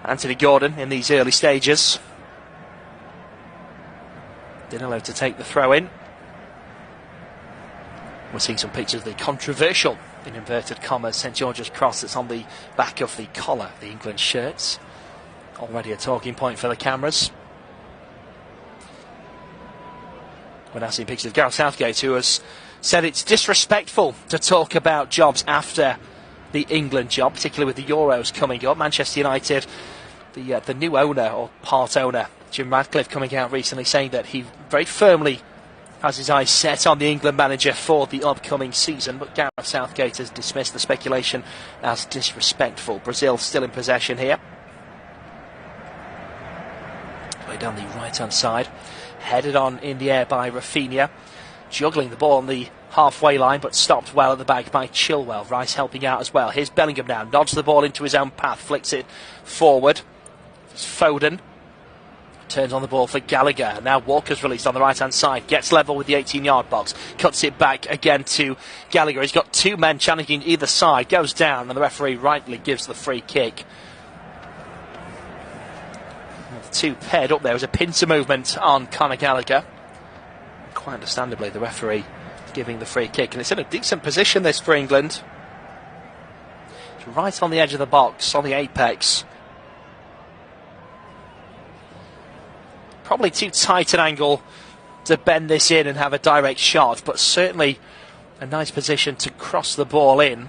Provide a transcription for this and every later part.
Anthony Gordon in these early stages. Danilo to take the throw in. We're seeing some pictures of the controversial, in inverted commas, St George's cross that's on the back of the collar, the England shirts. Already a talking point for the cameras. We're now seeing pictures of Gareth Southgate, who has said it's disrespectful to talk about jobs after the England job, particularly with the Euros coming up. Manchester United, the new owner, or part owner, Jim Ratcliffe, coming out recently saying that he very firmly has his eyes set on the England manager for the upcoming season, but Gareth Southgate has dismissed the speculation as disrespectful. Brazil still in possession here. Play down the right-hand side, headed on in the air by Rafinha, juggling the ball on the halfway line, but stopped well at the back by Chilwell. Rice helping out as well. Here's Bellingham now, nods the ball into his own path, flicks it forward. It's Foden. Turns on the ball for Gallagher. Now Walker's released on the right-hand side. Gets level with the 18-yard box. Cuts it back again to Gallagher. He's got two men challenging either side. Goes down and the referee rightly gives the free kick. The two paired up there was a pincer movement on Conor Gallagher. Quite understandably, the referee giving the free kick. And it's in a decent position, this, for England. It's right on the edge of the box, on the apex. Probably too tight an angle to bend this in and have a direct shot, but certainly a nice position to cross the ball in.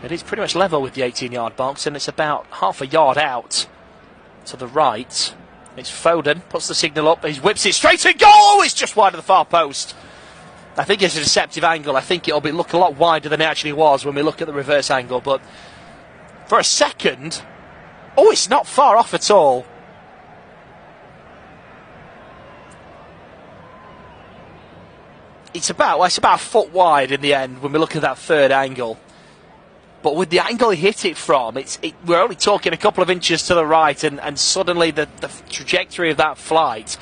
It is pretty much level with the 18-yard box, and it's about half a yard out to the right. It's Foden, puts the signal up, he whips it straight to goal. It's just wide of the far post. I think it's a deceptive angle. I think it'll look a lot wider than it actually was when we look at the reverse angle, but for a second... Oh, it's not far off at all. It's about a foot wide in the end when we look at that third angle. But with the angle he hit it from, we're only talking a couple of inches to the right, and suddenly the trajectory of that flight,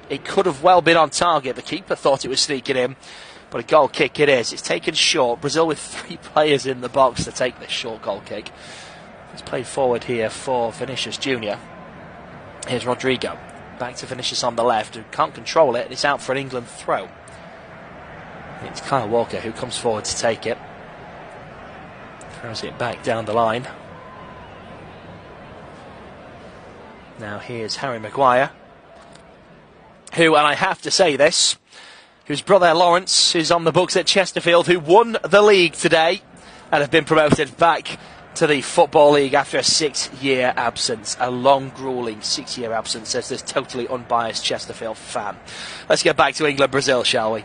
it could have well been on target. The keeper thought it was sneaking in, but a goal kick it is. It's taken short. Brazil with 3 players in the box to take this short goal kick. It's played forward here for Vinicius Jr. Here's Rodrigo. Back to Vinicius on the left, who can't control it, and it's out for an England throw. It's Kyle Walker who comes forward to take it. Throws it back down the line. Now here's Harry Maguire, who, and I have to say this, whose brother Lawrence is on the books at Chesterfield, who won the league today and have been promoted back to the Football League after a 6-year absence. A long, gruelling 6-year absence, says this totally unbiased Chesterfield fan. Let's get back to England-Brazil, shall we?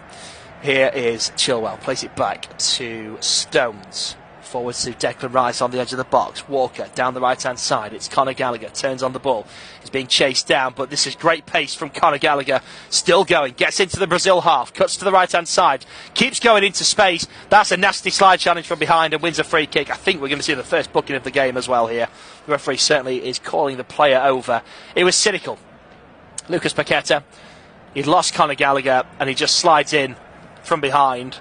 Here is Chilwell. Plays it back to Stones. Forwards to Declan Rice on the edge of the box. Walker down the right-hand side. It's Conor Gallagher. Turns on the ball. He's being chased down, but this is great pace from Conor Gallagher. Still going. Gets into the Brazil half. Cuts to the right-hand side. Keeps going into space. That's a nasty slide challenge from behind and wins a free kick. I think we're going to see the first booking of the game as well here. The referee certainly is calling the player over. It was cynical. Lucas Paqueta. He'd lost Conor Gallagher and he just slides in from behind.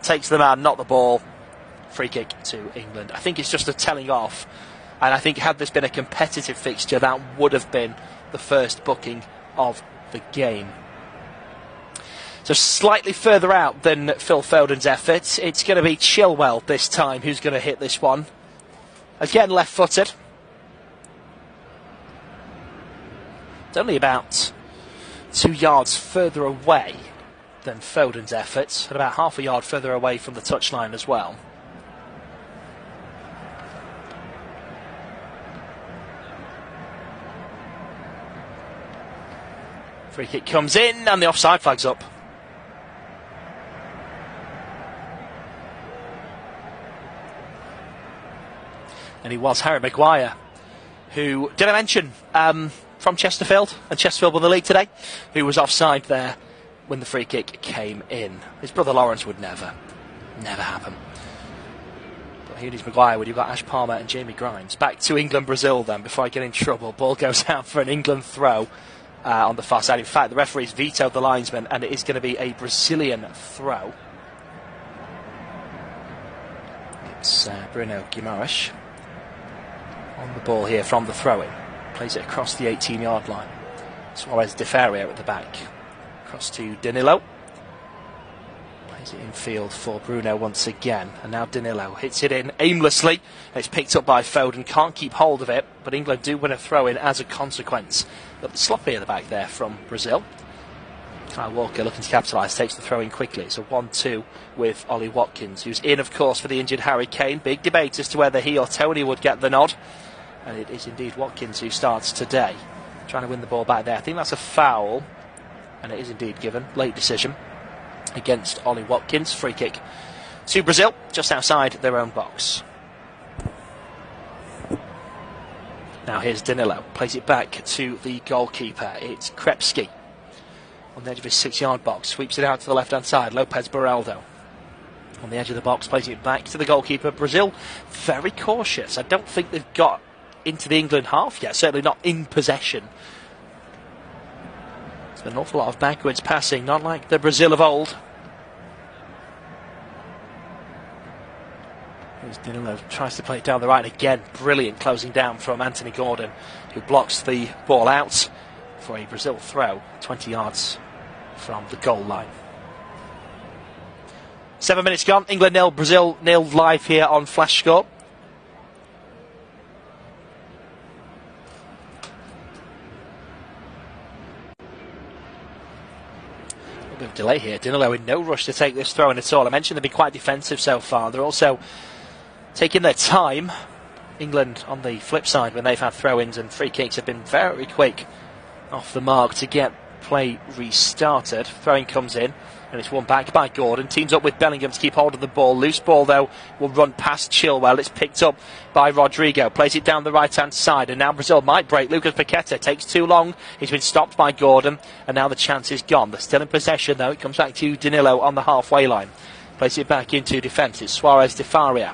Takes the man, not the ball. Free kick to England. I think it's just a telling off, and I think had this been a competitive fixture, that would have been the first booking of the game. So slightly further out than Phil Foden's effort. It's going to be Chilwell this time who's going to hit this one. Again left-footed. It's only about 2 yards further away than Foden's effort, and about half a yard further away from the touchline as well. Free kick comes in and the offside flag's up. And he was Harry Maguire, who, did I mention, from Chesterfield, and Chesterfield won the league today, who was offside there when the free kick came in. His brother Lawrence would never happen. But here is Maguire when you've got Ash Palmer and Jamie Grimes. Back to England-Brazil then, before I get in trouble. Ball goes out for an England throw. On the far side. In fact, the referee's vetoed the linesman, and it is going to be a Brazilian throw. It's Bruno Guimaraes on the ball here from the throw-in. Plays it across the 18-yard line. Suarez de Faria at the back. Across to Danilo. Plays it infield for Bruno once again. And now Danilo hits it in aimlessly. It's picked up by Foden. Can't keep hold of it. But England do win a throw-in as a consequence. A little sloppy at the back there from Brazil. Kyle Walker looking to capitalise, takes the throw in quickly. It's a 1-2 with Ollie Watkins, who's in, of course, for the injured Harry Kane. Big debate as to whether he or Tony would get the nod. And it is indeed Watkins who starts today. Trying to win the ball back there. I think that's a foul. And it is indeed given. Late decision against Ollie Watkins. Free kick to Brazil, just outside their own box. Now here's Danilo. Plays it back to the goalkeeper. It's Krepski. On the edge of his 6-yard box, sweeps it out to the left-hand side. Lopez Beraldo on the edge of the box, plays it back to the goalkeeper. Brazil very cautious. I don't think they've got into the England half yet, certainly not in possession. It's been an awful lot of backwards passing, not like the Brazil of old. Here's Danilo, tries to play it down the right again. Brilliant closing down from Anthony Gordon, who blocks the ball out for a Brazil throw, 20 yards from the goal line. 7 minutes gone. England 0, Brazil 0 live here on Flash Score. A bit of delay here. Danilo in no rush to take this throw in at all. I mentioned they've been quite defensive so far. They're also taking their time. England on the flip side, when they've had throw-ins and free kicks, have been very quick off the mark to get play restarted. Throwing comes in and it's won back by Gordon. Teams up with Bellingham to keep hold of the ball. Loose ball though will run past Chilwell. It's picked up by Rodrigo. Plays it down the right hand side and now Brazil might break. Lucas Paqueta takes too long. He's been stopped by Gordon and now the chance is gone. They're still in possession though. It comes back to Danilo on the halfway line. Plays it back into defence. It's Suarez de Faria.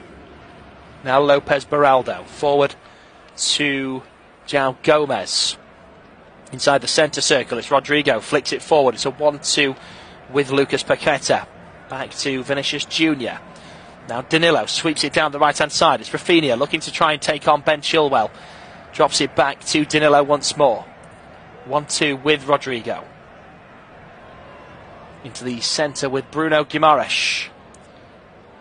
Now Lopez Beraldo. Forward to João Gomez. Inside the centre circle, it's Rodrigo, flicks it forward. It's a 1-2 with Lucas Paqueta. Back to Vinicius Jr. Now Danilo sweeps it down the right-hand side. It's Rafinha looking to try and take on Ben Chilwell. Drops it back to Danilo once more. 1-2 with Rodrigo. Into the centre with Bruno Guimaraes.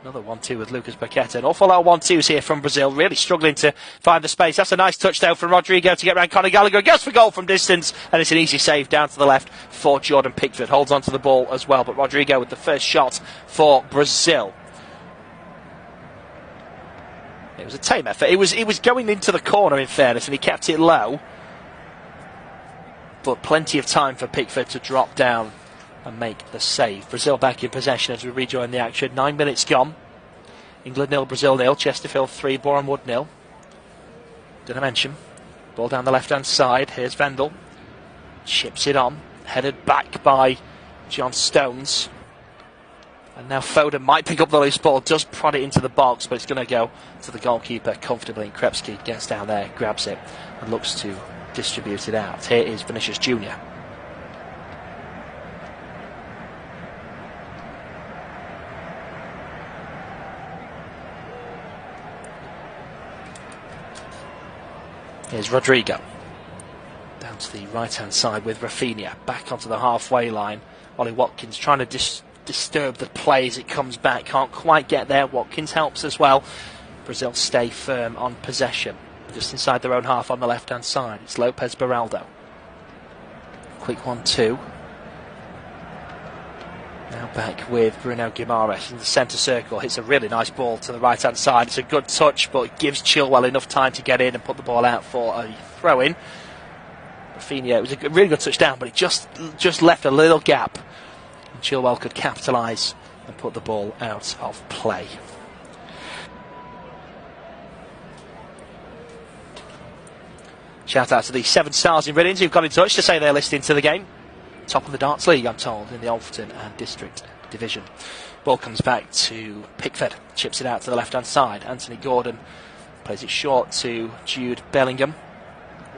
Another 1-2 with Lucas Paqueta. An awful lot of 1-2s here from Brazil. Really struggling to find the space. That's a nice touch though from Rodrigo to get around Conor Gallagher. Goes for goal from distance. And it's an easy save down to the left for Jordan Pickford. Holds onto the ball as well. But Rodrigo with the first shot for Brazil. It was a tame effort. It was going into the corner in fairness. And he kept it low. But plenty of time for Pickford to drop down and make the save. Brazil back in possession as we rejoin the action. 9 minutes gone. England 0, Brazil 0. Chesterfield 3, Bournemouth 0. Did I mention? Ball down the left-hand side. Here's Vendel. Chips it on. Headed back by John Stones. And now Foden might pick up the loose ball. Does prod it into the box, but it's going to go to the goalkeeper comfortably. And Krepski gets down there, grabs it, and looks to distribute it out. Here is Vinicius Jr. Here's Rodrigo. Down to the right-hand side with Rafinha. Back onto the halfway line. Ollie Watkins trying to disturb the play as it comes back. Can't quite get there. Watkins helps as well. Brazil stay firm on possession. Just inside their own half on the left-hand side. It's Lopez Beraldo. Quick 1-2. Now back with Bruno Guimaraes in the centre circle. Hits a really nice ball to the right-hand side. It's a good touch, but it gives Chilwell enough time to get in and put the ball out for a throw-in. Rafinha, it was a really good touchdown, but it just left a little gap. And Chilwell could capitalise and put the ball out of play. Shout out to the 7 stars in Riddings who've got in touch to say they're listening to the game. Top of the Darts League, I'm told, in the Alfreton and District Division. Ball comes back to Pickford. Chips it out to the left-hand side. Anthony Gordon plays it short to Jude Bellingham.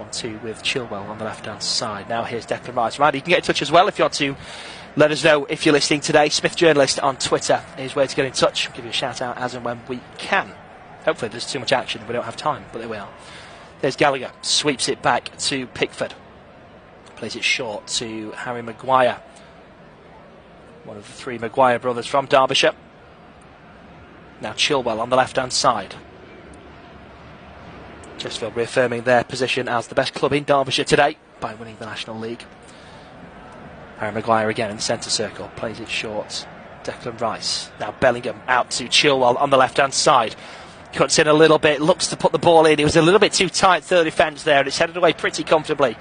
1-2 with Chilwell on the left-hand side. Now here's Declan Rice. Right, you can get in touch as well if you want to Let us know if you're listening today. Smith Journalist on Twitter is where to get in touch. Give you a shout out as and when we can. Hopefully there's too much action, we don't have time, but there we are. There's Gallagher, sweeps it back to Pickford. Plays it short to Harry Maguire. One of the three Maguire brothers from Derbyshire. Now Chilwell on the left-hand side. Chesterfield reaffirming their position as the best club in Derbyshire today by winning the National League. Harry Maguire again in the centre circle. Plays it short. Declan Rice. Now Bellingham out to Chilwell on the left-hand side. Cuts in a little bit, looks to put the ball in. It was a little bit too tight to the defence there, and it's headed away pretty comfortably.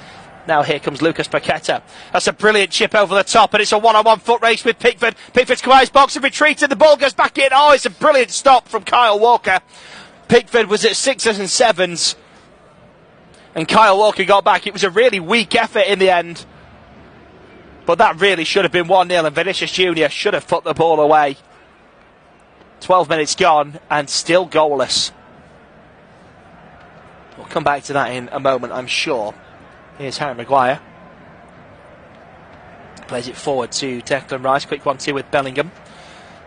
Now here comes Lucas Paqueta. That's a brilliant chip over the top, and it's a one-on-one foot race with Pickford. Pickford squares box and retreated. The ball goes back in. Oh, it's a brilliant stop from Kyle Walker. Pickford was at 6s and 7s, and Kyle Walker got back. It was a really weak effort in the end, but that really should have been 1-0, and Vinicius Junior should have put the ball away. 12 minutes gone and still goalless. We'll come back to that in a moment, I'm sure. Here's Harry Maguire. Plays it forward to Declan Rice. Quick 1-2 with Bellingham.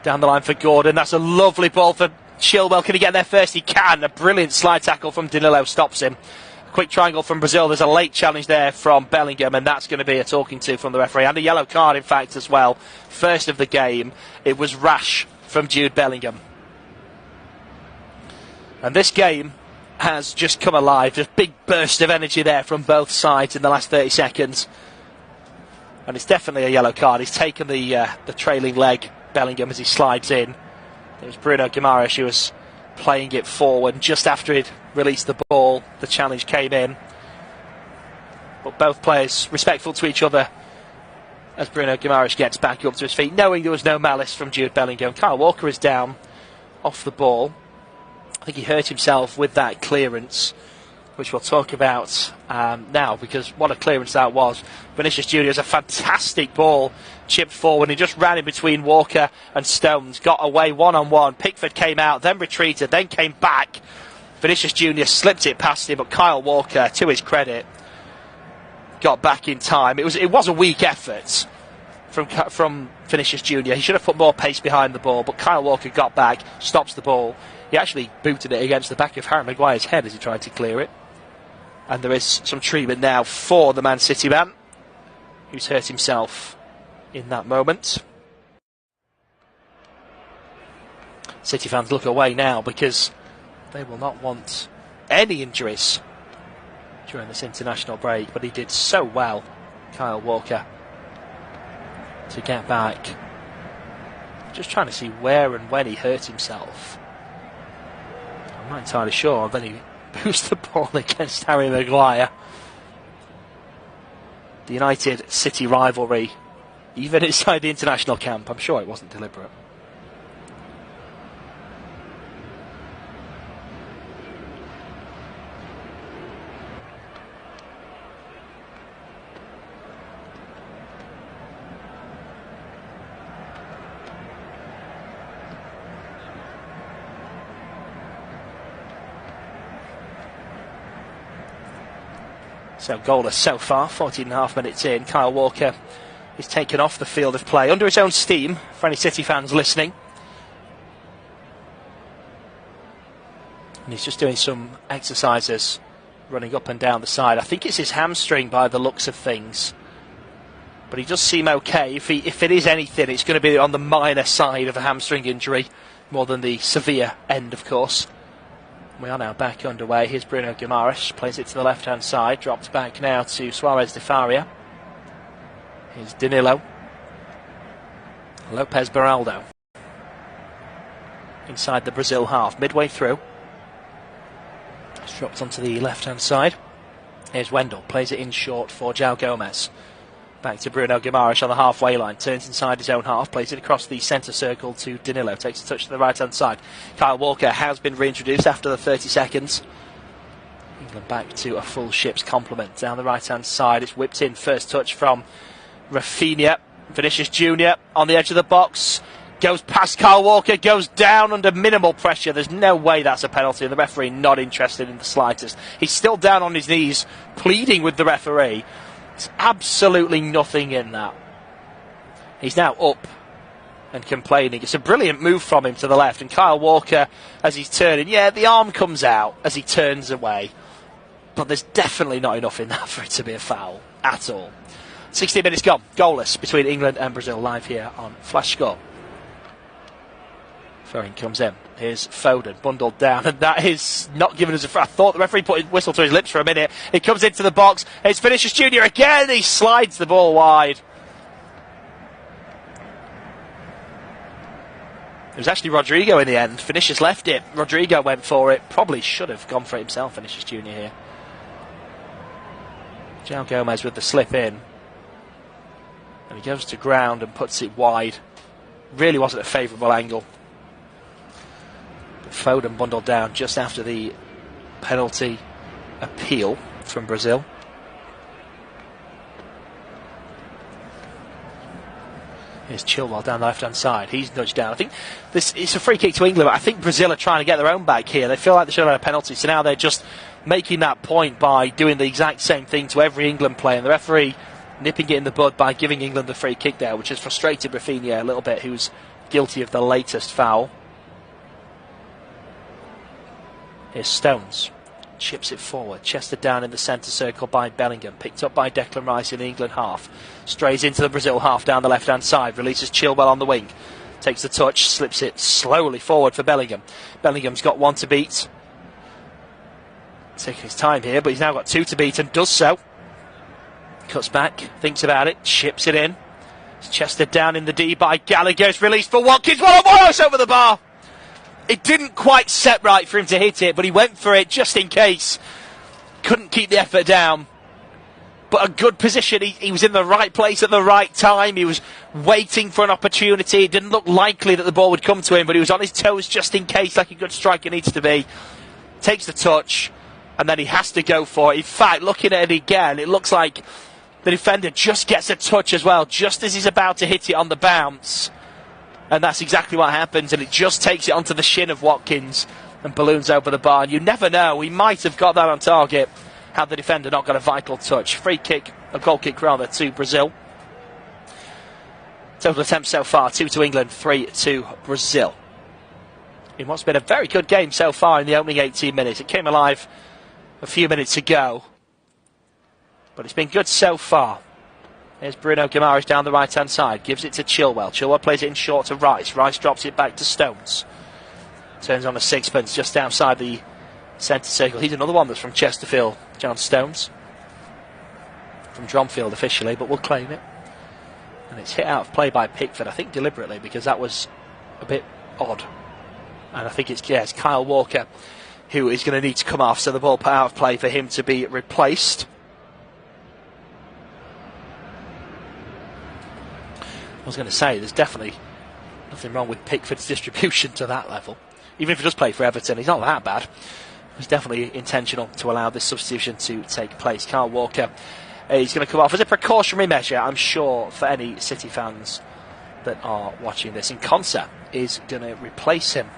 Down the line for Gordon. That's a lovely ball for Chilwell. Can he get there first? He can. A brilliant slide tackle from Danilo stops him. A quick triangle from Brazil. There's a late challenge there from Bellingham, and that's going to be a talking to from the referee. And a yellow card, in fact, as well. First of the game. It was rash from Jude Bellingham. And this game has just come alive. Just big burst of energy there from both sides in the last 30 seconds. And it's definitely a yellow card. He's taken the trailing leg, Bellingham, as he slides in. It was Bruno Guimaraes who was playing it forward. Just after he'd released the ball, the challenge came in. But both players respectful to each other as Bruno Guimaraes gets back up to his feet, knowing there was no malice from Jude Bellingham. Kyle Walker is down off the ball. I think he hurt himself with that clearance, which we'll talk about now, because what a clearance that was. Vinicius Junior has a fantastic ball chipped forward. He just ran in between Walker and Stones, got away one-on-one. Pickford came out, then retreated, then came back. Vinicius Junior slipped it past him, but Kyle Walker, to his credit, got back in time. It was a weak effort from Vinicius Junior. He should have put more pace behind the ball, but Kyle Walker got back, stops the ball. He actually booted it against the back of Harry Maguire's head as he tried to clear it. And there is some treatment now for the Man City man, who's hurt himself in that moment. City fans look away now because they will not want any injuries during this international break. But he did so well, Kyle Walker, to get back. Just trying to see where and when he hurt himself. I'm not entirely sure. Then he boosts the ball against Harry Maguire. The United City rivalry, even inside the international camp, I'm sure it wasn't deliberate. So goalless so far, 14.5 minutes in. Kyle Walker is taken off the field of play under his own steam, for any City fans listening. And he's just doing some exercises, running up and down the side. I think it's his hamstring by the looks of things. But he does seem okay. If it is anything, it's going to be on the minor side of a hamstring injury, more than the severe end, of course. We are now back underway. Here's Bruno Guimaraes, plays it to the left-hand side, dropped back now to Suarez de Faria. Here's Danilo. Lopez Beraldo. Inside the Brazil half, midway through. It's dropped onto the left-hand side. Here's Wendell, plays it in short for João Gomez. Back to Bruno Guimaraes on the halfway line, turns inside his own half, plays it across the centre circle to Danilo, takes a touch to the right hand side. Kyle Walker has been reintroduced after the 30 seconds. England back to a full ship's complement. Down the right hand side, it's whipped in, first touch from Rafinha. Vinicius Junior on the edge of the box, goes past Kyle Walker, goes down under minimal pressure. There's no way that's a penalty, and the referee not interested in the slightest. He's still down on his knees, pleading with the referee. There's absolutely nothing in that. He's now up and complaining. It's a brilliant move from him to the left, and Kyle Walker, as he's turning, yeah, the arm comes out as he turns away, but there's definitely not enough in that for it to be a foul at all. 16 minutes gone, goalless between England and Brazil, live here on Flash Score. Throwing comes in. Here's Foden, bundled down, and that is not giving us a... I thought the referee put his whistle to his lips for a minute. He comes into the box. It's Vinicius Junior again. He slides the ball wide. It was actually Rodrigo in the end. Vinicius left it. Rodrigo went for it. Probably should have gone for it himself, Vinicius Junior here. João Gomez with the slip in. And he goes to ground and puts it wide. Really wasn't a favourable angle. Foden bundled down just after the penalty appeal from Brazil. Here's Chilwell down the left-hand side. He's nudged down. I think this is a free kick to England, but I think Brazil are trying to get their own back here. They feel like they should have had a penalty, so now they're just making that point by doing the exact same thing to every England player. And the referee nipping it in the bud by giving England the free kick there, which has frustrated Rafinha a little bit, who's guilty of the latest foul. Here's Stones, chips it forward, chested down in the centre circle by Bellingham, picked up by Declan Rice in the England half, strays into the Brazil half down the left hand side, releases Chilwell on the wing, takes the touch, slips it slowly forward for Bellingham. Bellingham's got one to beat, taking his time here, but he's now got two to beat and does so. Cuts back, thinks about it, chips it in, it's chested down in the D by Gallagher, it's released for Watkins, one over the bar. It didn't quite set right for him to hit it, but he went for it just in case. Couldn't keep the effort down. But a good position. He was in the right place at the right time. He was waiting for an opportunity. It didn't look likely that the ball would come to him, but he was on his toes just in case, like a good striker needs to be. Takes the touch, and then he has to go for it. In fact, looking at it again, it looks like the defender just gets a touch as well, just as he's about to hit it on the bounce. And that's exactly what happens, and it just takes it onto the shin of Watkins and balloons over the bar. And you never know, he might have got that on target had the defender not got a vital touch. Free kick, a goal kick rather, to Brazil. Total attempts so far, 2 to England, 3 to Brazil. In what's been a very good game so far in the opening 18 minutes. It came alive a few minutes ago, but it's been good so far. Here's Bruno Guimaraes down the right-hand side. Gives it to Chilwell. Chilwell plays it in short to Rice. Rice drops it back to Stones. Turns on a sixpence just outside the centre circle. He's another one that's from Chesterfield, John Stones. From Dronfield officially, but we'll claim it. And it's hit out of play by Pickford, I think deliberately, because that was a bit odd. And I think it's Kyle Walker who is going to need to come off, so the ball put out of play for him to be replaced. I was going to say, there's definitely nothing wrong with Pickford's distribution to that level. Even if he does play for Everton, he's not that bad. It was definitely intentional to allow this substitution to take place. Kyle Walker, he's going to come off as a precautionary measure, I'm sure, for any City fans that are watching this. And Konsa is going to replace him.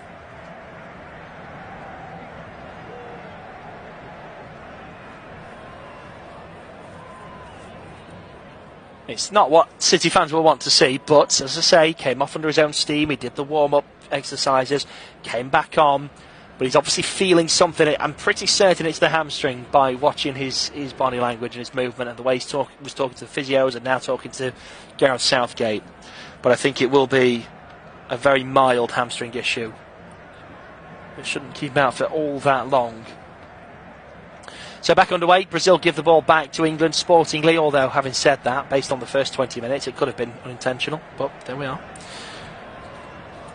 It's not what City fans will want to see, but as I say, he came off under his own steam. He did the warm-up exercises, came back on, but he's obviously feeling something. I'm pretty certain it's the hamstring by watching his body language and his movement and the way he was talking to the physios and now talking to Gareth Southgate. But I think it will be a very mild hamstring issue. It shouldn't keep him out for all that long. So back underway, Brazil give the ball back to England sportingly, although having said that, based on the first 20 minutes, it could have been unintentional, but there we are.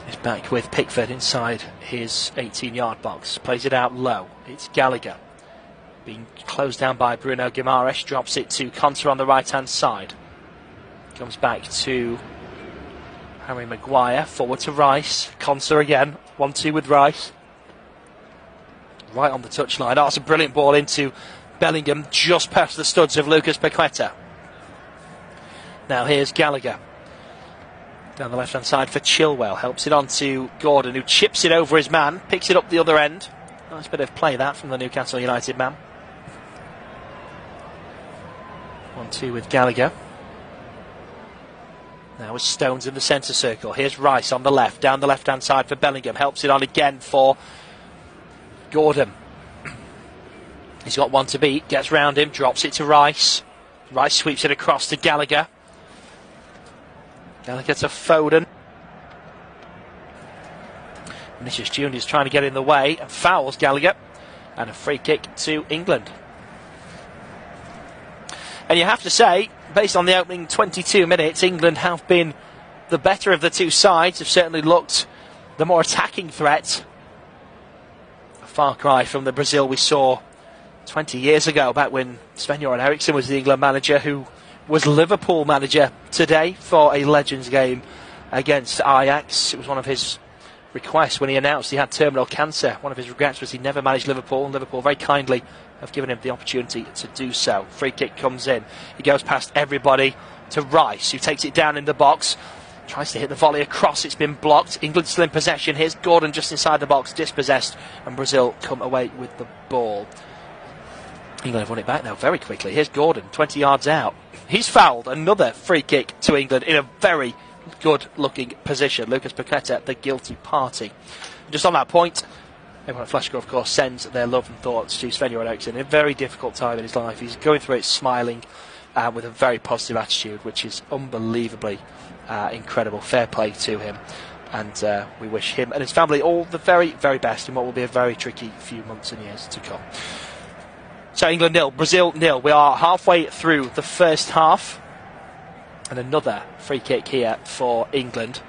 He's back with Pickford inside his 18-yard box, plays it out low. It's Gallagher, being closed down by Bruno Guimaraes, drops it to Konsa on the right-hand side. Comes back to Harry Maguire, forward to Rice, Konsa again, 1-2 with Rice. Right on the touchline. Oh, that's a brilliant ball into Bellingham, just past the studs of Lucas Paqueta. Now here's Gallagher. Down the left-hand side for Chilwell. Helps it on to Gordon, who chips it over his man, picks it up the other end. Nice bit of play that from the Newcastle United man. 1-2 with Gallagher. Now with Stones in the centre circle. Here's Rice on the left, down the left-hand side for Bellingham. Helps it on again for Gordon. He's got one to beat, gets round him, drops it to Rice. Rice sweeps it across to Gallagher. Gallagher to Foden. Vinicius Junior's trying to get in the way and fouls Gallagher. And a free kick to England. And you have to say, based on the opening 22 minutes, England have been the better of the two sides, have certainly looked the more attacking threat. A far cry from the Brazil we saw 20 years ago, back when Sven-Göran Eriksson was the England manager, who was Liverpool manager today for a Legends game against Ajax. It was one of his requests when he announced he had terminal cancer. One of his regrets was he never managed Liverpool, and Liverpool very kindly have given him the opportunity to do so. Free kick comes in. He goes past everybody to Rice, who takes it down in the box. Tries to hit the volley across. It's been blocked. England still in possession. Here's Gordon just inside the box, dispossessed, and Brazil come away with the ball. England have won it back now very quickly. Here's Gordon, 20 yards out. He's fouled. Another free kick to England in a very good-looking position. Lucas Paqueta, the guilty party. Just on that point, everyone at Flashcore, of course, sends their love and thoughts to Sven-Göran Eriksson in a very difficult time in his life. He's going through it smiling with a very positive attitude, which is unbelievably incredible. Fair play to him. And we wish him and his family all the very, very best in what will be a very tricky few months and years to come. So England 0, Brazil 0. We are halfway through the first half. And another free kick here for England.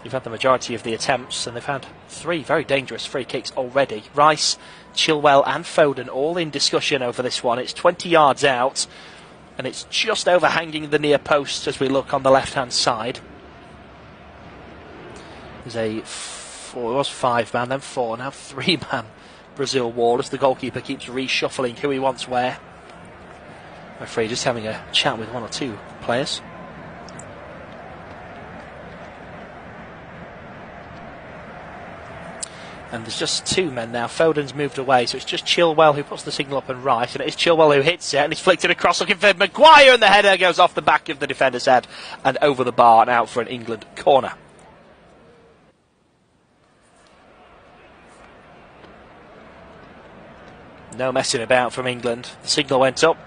You've had the majority of the attempts, and they've had 3 very dangerous free kicks already. Rice, Chilwell and Foden all in discussion over this one. It's 20 yards out, and it's just overhanging the near post as we look on the left-hand side. There's it was 5-man, then 4, now 3-man Brazil wall as the goalkeeper keeps reshuffling who he wants where. Referee just having a chat with 1 or 2 players. And there's just 2 men now. Foden's moved away, so it's just Chilwell who puts the signal up and Rice, and it is Chilwell who hits it, and he's flicked it across looking for Maguire, and the header goes off the back of the defender's head and over the bar and out for an England corner. No messing about from England. The signal went up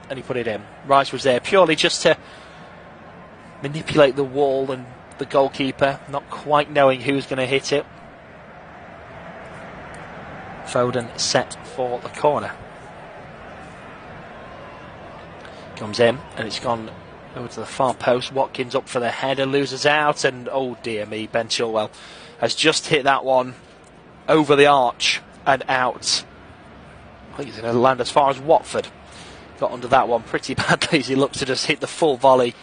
and he put it in. Rice was there purely just to manipulate the wall and the goalkeeper, not quite knowing who's going to hit it. Foden set for the corner. Comes in and it's gone over to the far post. Watkins up for the header, loses out, and oh dear me, Ben Chilwell has just hit that one over the arch and out. I think he's going to land as far as Watford. Got under that one pretty badly as he looks to just hit the full volley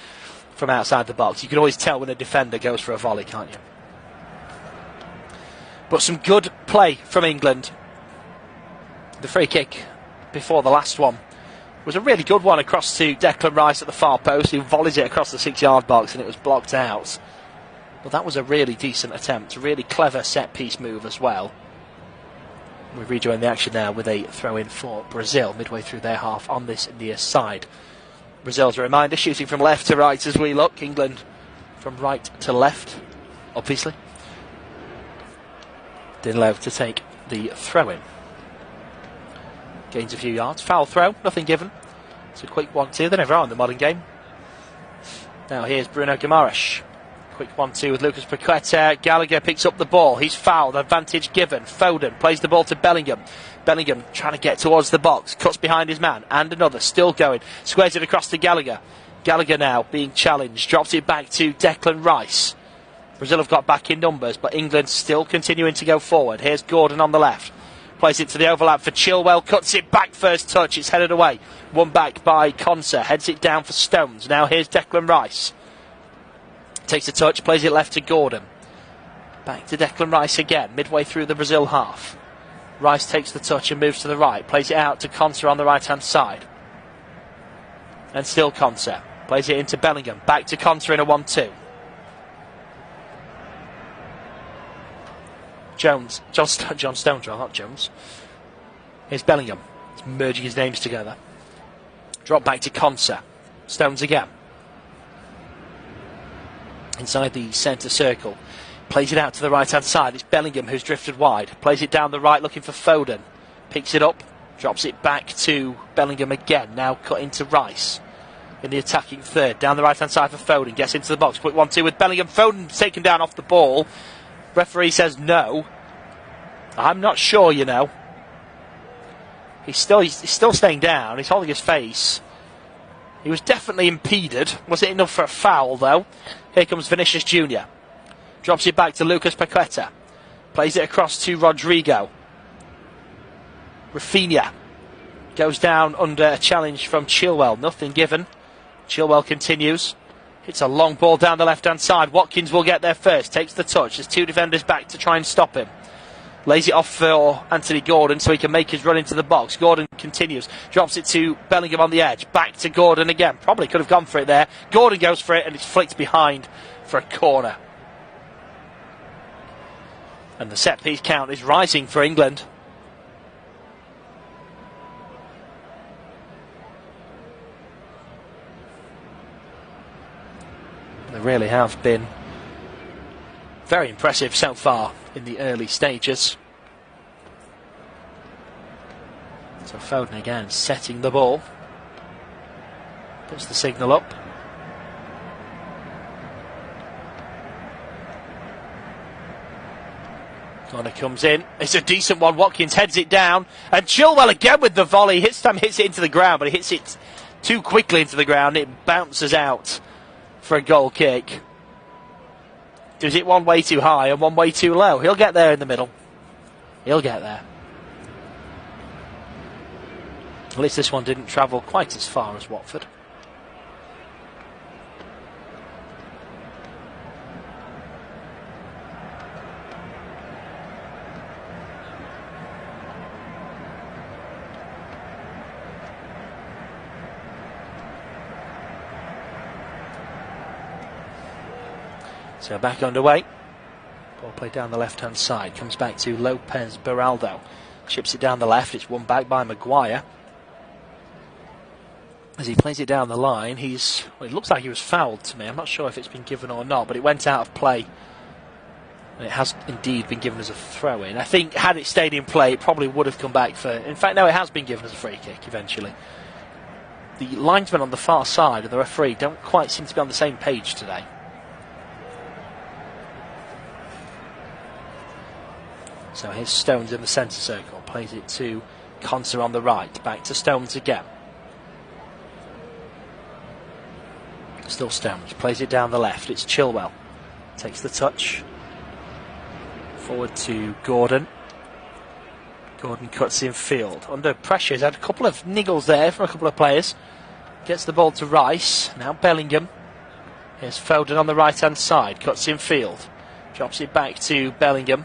from outside the box. You can always tell when a defender goes for a volley, can't you? But some good play from England. The free kick before the last one was a really good one across to Declan Rice at the far post, who volleys it across the 6-yard box and it was blocked out. But that was a really decent attempt, a really clever set-piece move as well. We rejoin the action now with a throw-in for Brazil midway through their half on this near side. Brazil's a reminder, shooting from left to right as we look. England from right to left, obviously. Dinlow to take the throw-in. Gains a few yards. Foul throw, nothing given. It's a quick 1-2. They never are in the modern game. Now here's Bruno Guimaraes. Quick 1-2 with Lucas Paqueta. Gallagher picks up the ball. He's fouled. Advantage given. Foden plays the ball to Bellingham. Bellingham trying to get towards the box. Cuts behind his man. And another. Still going. Squares it across to Gallagher. Gallagher now being challenged. Drops it back to Declan Rice. Brazil have got back in numbers, but England still continuing to go forward. Here's Gordon on the left. Plays it to the overlap for Chilwell. Cuts it back first touch. It's headed away. Won back by Konsa. Heads it down for Stones. Now here's Declan Rice. Takes a touch, plays it left to Gordon. Back to Declan Rice again, midway through the Brazil half. Rice takes the touch and moves to the right. Plays it out to Konsa on the right-hand side. And still Konsa. Plays it into Bellingham. Back to Konsa in a 1-2. John Stones, not Jones. Here's Bellingham. He's merging his names together. Drop back to Konsa. Stones again. inside the centre circle. Plays it out to the right-hand side. It's Bellingham who's drifted wide. Plays it down the right, looking for Foden. Picks it up, drops it back to Bellingham again. Now cut into Rice in the attacking third. Down the right-hand side for Foden. Gets into the box. Quick 1-2 with Bellingham. Foden taken down off the ball. Referee says no. I'm not sure, you know. He's still staying down. He's holding his face. He was definitely impeded. Was it enough for a foul, though? Here comes Vinicius Jr. Drops it back to Lucas Paqueta. Plays it across to Rodrigo. Rafinha goes down under a challenge from Chilwell. Nothing given. Chilwell continues. It's a long ball down the left-hand side. Watkins will get there first. Takes the touch. There's two defenders back to try and stop him. Lays it off for Anthony Gordon so he can make his run into the box. Gordon continues. Drops it to Bellingham on the edge. Back to Gordon again. Probably could have gone for it there. Gordon goes for it and it's flicked behind for a corner. And the set-piece count is rising for England. They really have been very impressive so far in the early stages. So Foden again setting the ball. Puts the signal up. Corner comes in. It's a decent one. Watkins heads it down. And Chilwell again with the volley. Hits it into the ground, but he hits it too quickly into the ground. It bounces out for a goal kick. Does it one way too high and one way too low? He'll get there in the middle. He'll get there. At least this one didn't travel quite as far as Watford. So back underway. Ball played down the left-hand side. Comes back to Lopez Beraldo. Chips it down the left. It's won back by Maguire. As he plays it down the line, it looks like he was fouled to me. I'm not sure if it's been given or not, but it went out of play. And it has indeed been given as a throw-in. I think had it stayed in play, it probably would have come back for... In fact, no, it has been given as a free kick eventually. The linesmen on the far side of the referee don't quite seem to be on the same page today. So here's Stones in the centre circle. Plays it to Konsa on the right. Back to Stones again. Still Stones. Plays it down the left. It's Chilwell. Takes the touch. Forward to Gordon. Gordon cuts in field. Under pressure. He's had a couple of niggles there from a couple of players. Gets the ball to Rice. Now Bellingham. Here's Foden on the right-hand side. Cuts in field. Drops it back to Bellingham,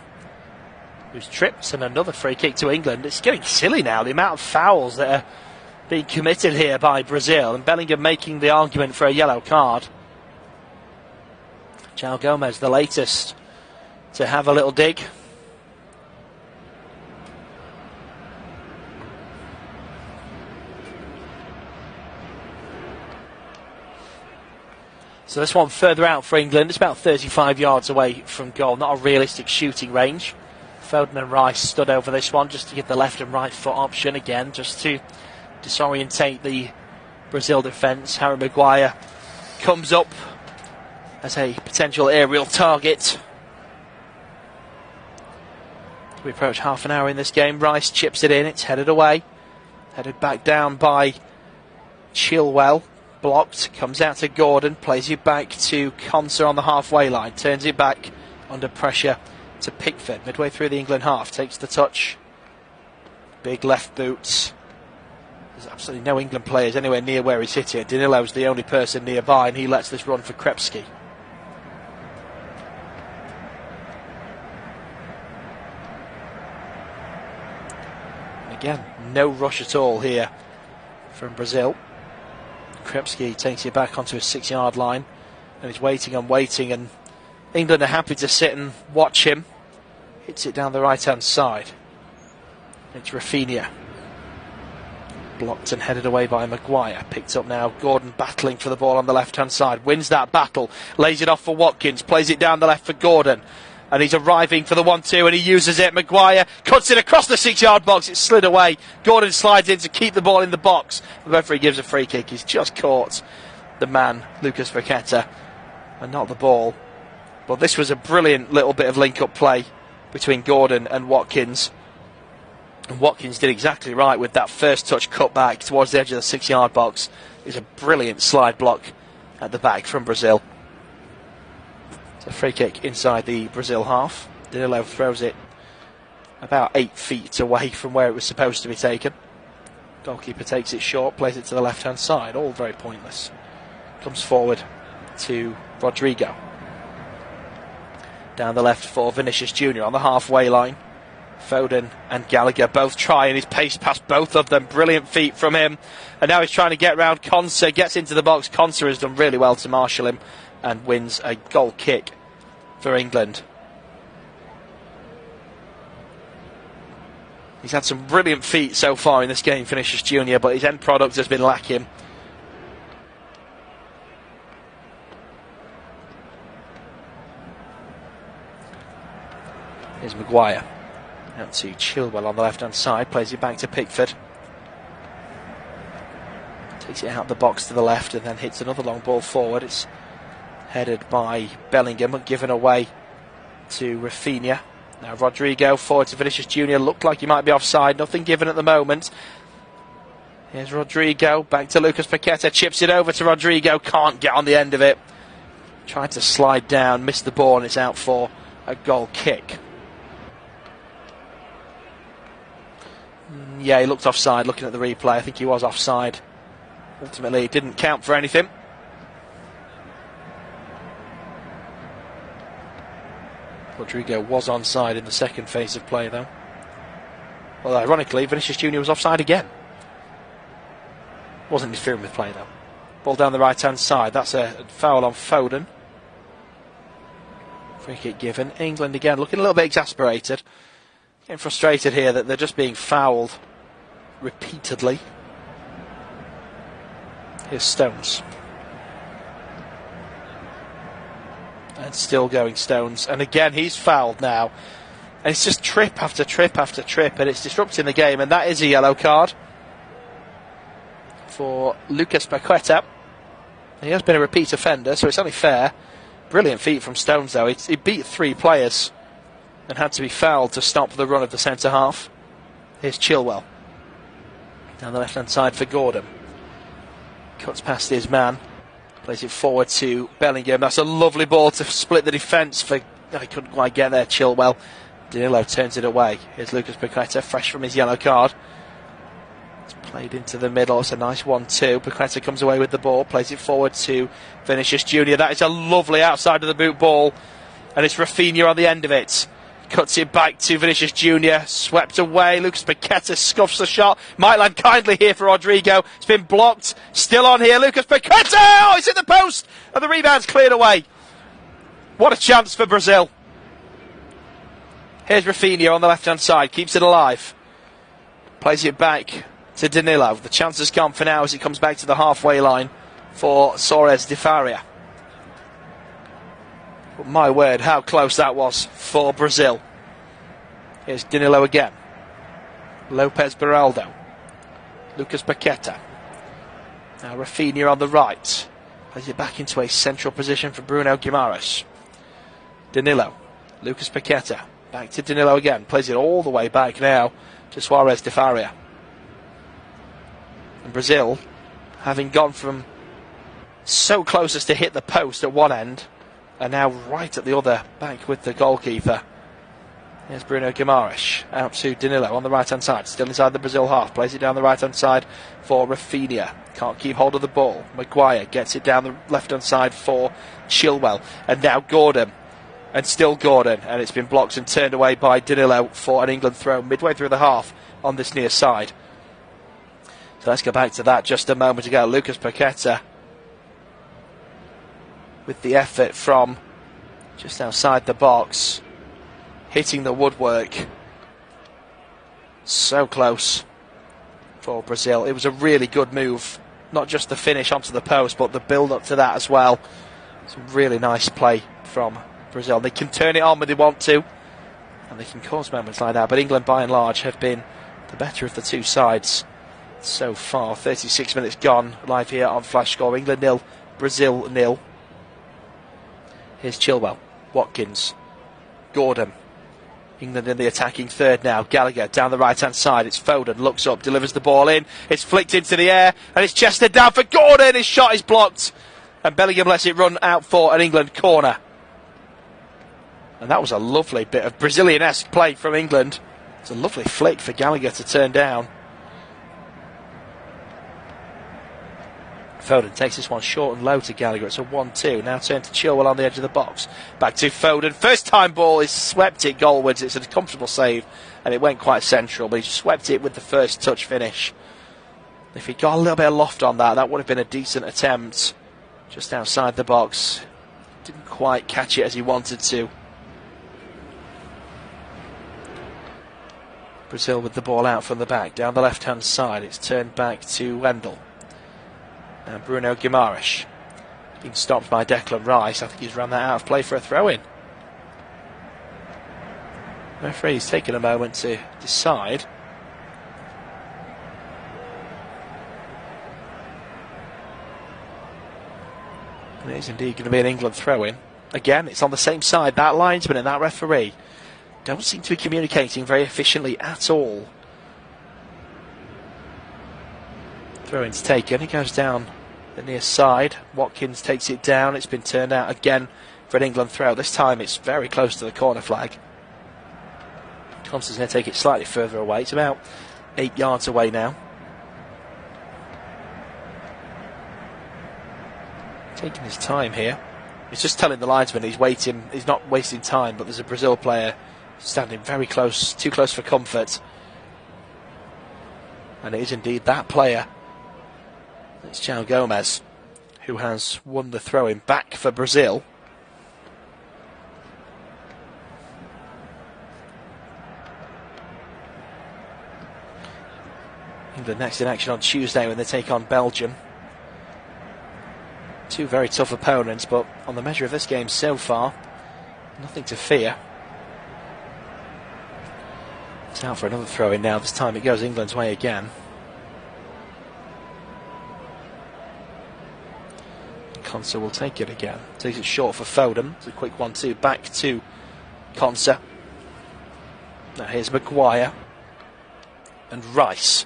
who's tripped, and another free kick to England. It's getting silly now, the amount of fouls that are being committed here by Brazil, and Bellingham making the argument for a yellow card. João Gomez, the latest to have a little dig. So this one further out for England. It's about 35 yards away from goal, not a realistic shooting range. Foden and Rice stood over this one just to give the left and right foot option again, just to disorientate the Brazil defence. Harry Maguire comes up as a potential aerial target. We approach half an hour in this game. Rice chips it in, it's headed away. Headed back down by Chilwell. Blocked, comes out to Gordon, plays it back to Konsa on the halfway line, turns it back under pressure to Pickford, midway through the England half, takes the touch. Big left boots. There's absolutely no England players anywhere near where he's hit it. Danilo's the only person nearby, and he lets this run for Krepski. And again, no rush at all here from Brazil. Krepski takes it back onto his 6-yard line, and he's waiting and waiting, and England are happy to sit and watch him. Hits it down the right-hand side. It's Rafinha. Blocked and headed away by Maguire. Picked up now. Gordon battling for the ball on the left-hand side. Wins that battle. Lays it off for Watkins. Plays it down the left for Gordon. And he's arriving for the 1-2 and he uses it. Maguire cuts it across the 6-yard box. It slid away. Gordon slides in to keep the ball in the box. The referee gives a free kick. He's just caught the man, Lucas Paqueta, and not the ball. But this was a brilliant little bit of link-up play between Gordon and Watkins. And Watkins did exactly right with that first touch cut back towards the edge of the 6-yard box. It was a brilliant slide block at the back from Brazil. It's a free kick inside the Brazil half. Danilo throws it about 8 feet away from where it was supposed to be taken. Goalkeeper takes it short, plays it to the left-hand side. All very pointless. Comes forward to Rodrigo. Down the left for Vinicius Jr. on the halfway line. Foden and Gallagher both trying his pace past both of them. Brilliant feet from him. And now he's trying to get round Konsa. Gets into the box. Konsa has done really well to marshal him and wins a goal kick for England. He's had some brilliant feet so far in this game, Vinicius Jr., but his end product has been lacking. Here's Maguire. Out to Chilwell on the left-hand side. Plays it back to Pickford. Takes it out the box to the left and then hits another long ball forward. It's headed by Bellingham and given away to Rafinha. Now Rodrigo forward to Vinicius Jr. Looked like he might be offside. Nothing given at the moment. Here's Rodrigo. Back to Lucas Paqueta. Chips it over to Rodrigo. Can't get on the end of it. Tried to slide down. Missed the ball and it's out for a goal kick. Yeah, he looked offside looking at the replay. I think he was offside. Ultimately, it didn't count for anything. Rodrigo was onside in the second phase of play, though. Well, ironically, Vinicius Jr. was offside again. Wasn't interfering with play, though. Ball down the right-hand side. That's a foul on Foden. Free kick given. England again looking a little bit exasperated. Getting frustrated here that they're just being fouled repeatedly. Here's Stones. And still going Stones. And again, he's fouled now. And it's just trip after trip after trip. And it's disrupting the game. And that is a yellow card for Lucas Paqueta. He has been a repeat offender, so it's only fair. Brilliant feat from Stones, though. He beat 3 players and had to be fouled to stop the run of the centre-half. Here's Chilwell. Down the left-hand side for Gordon. Cuts past his man. Plays it forward to Bellingham. That's a lovely ball to split the defence for... I couldn't quite get there, Chilwell. Danilo turns it away. Here's Lucas Paqueta, fresh from his yellow card. It's played into the middle. It's a nice 1-2. Paqueta comes away with the ball. Plays it forward to Vinicius Jr. That is a lovely outside of the boot ball. And it's Rafinha on the end of it. Cuts it back to Vinicius Jr. Swept away. Lucas Paqueta scuffs the shot. Might land kindly here for Rodrigo. It's been blocked. Still on here. Lucas Paqueta! Oh, it's in the post! And the rebound's cleared away. What a chance for Brazil. Here's Rafinha on the left-hand side. Keeps it alive. Plays it back to Danilo. The chance has gone for now as it comes back to the halfway line for Soares de Faria. But my word, how close that was for Brazil. Here's Danilo again. Lopez Beraldo. Lucas Paqueta. Now Rafinha on the right. Plays it back into a central position for Bruno Guimaraes. Danilo. Lucas Paqueta. Back to Danilo again. Plays it all the way back now to Soares de Faria. And Brazil, having gone from so close as to hit the post at one end, are now right at the other, back with the goalkeeper. Here's Bruno Guimaraes out to Danilo on the right-hand side, still inside the Brazil half, plays it down the right-hand side for Rafinha. Can't keep hold of the ball. Maguire gets it down the left-hand side for Chilwell. And now Gordon. And still Gordon. And it's been blocked and turned away by Danilo for an England throw midway through the half on this near side. So let's go back to that just a moment ago. Lucas Paqueta with the effort from just outside the box, hitting the woodwork. So close. for Brazil. It was a really good move, not just the finish onto the post, but the build-up to that as well. Some really nice play from Brazil. They can turn it on when they want to, and they can cause moments like that, but England by and large have been the better of the two sides so far. 36 minutes gone, live here on Flash Score. England 0, Brazil 0. Here's Chilwell, Watkins, Gordon. England in the attacking third now. Gallagher down the right-hand side. It's Foden, looks up, delivers the ball in. It's flicked into the air, and it's chested down for Gordon. His shot is blocked, and Bellingham lets it run out for an England corner. And that was a lovely bit of Brazilian-esque play from England. It's a lovely flick for Gallagher to turn down. Foden takes this one short and low to Gallagher. It's a 1-2. Now turn to Chilwell on the edge of the box. Back to Foden. First time ball is swept it goalwards. It's a comfortable save, and it went quite central, but he swept it with the first touch finish. If he got a little bit of loft on that, that would have been a decent attempt. Just outside the box. Didn't quite catch it as he wanted to. Brazil with the ball out from the back. Down the left-hand side. It's turned back to Wendell. And Bruno Guimaraes being stopped by Declan Rice. I think he's run that out of play for a throw-in. The referee's taken a moment to decide. And it is indeed going to be an England throw-in. Again, it's on the same side. That linesman and that referee don't seem to be communicating very efficiently at all. Throw-in's taken. It goes down the near side. Watkins takes it down. It's been turned out again for an England throw. This time it's very close to the corner flag. Konsa's going to take it slightly further away. It's about 8 yards away now. Taking his time here. He's just telling the linesman he's waiting. He's not wasting time, but there's a Brazil player standing very close, too close for comfort. And it is indeed that player. It's João Gomes who has won the throw-in back for Brazil. England next in action on Tuesday when they take on Belgium. Two very tough opponents, but on the measure of this game so far, nothing to fear. It's out for another throw-in now. This time it goes England's way again. Konsa will take it again. Takes it short for Foden. It's a quick 1-2 back to Konsa. Now here's Maguire and Rice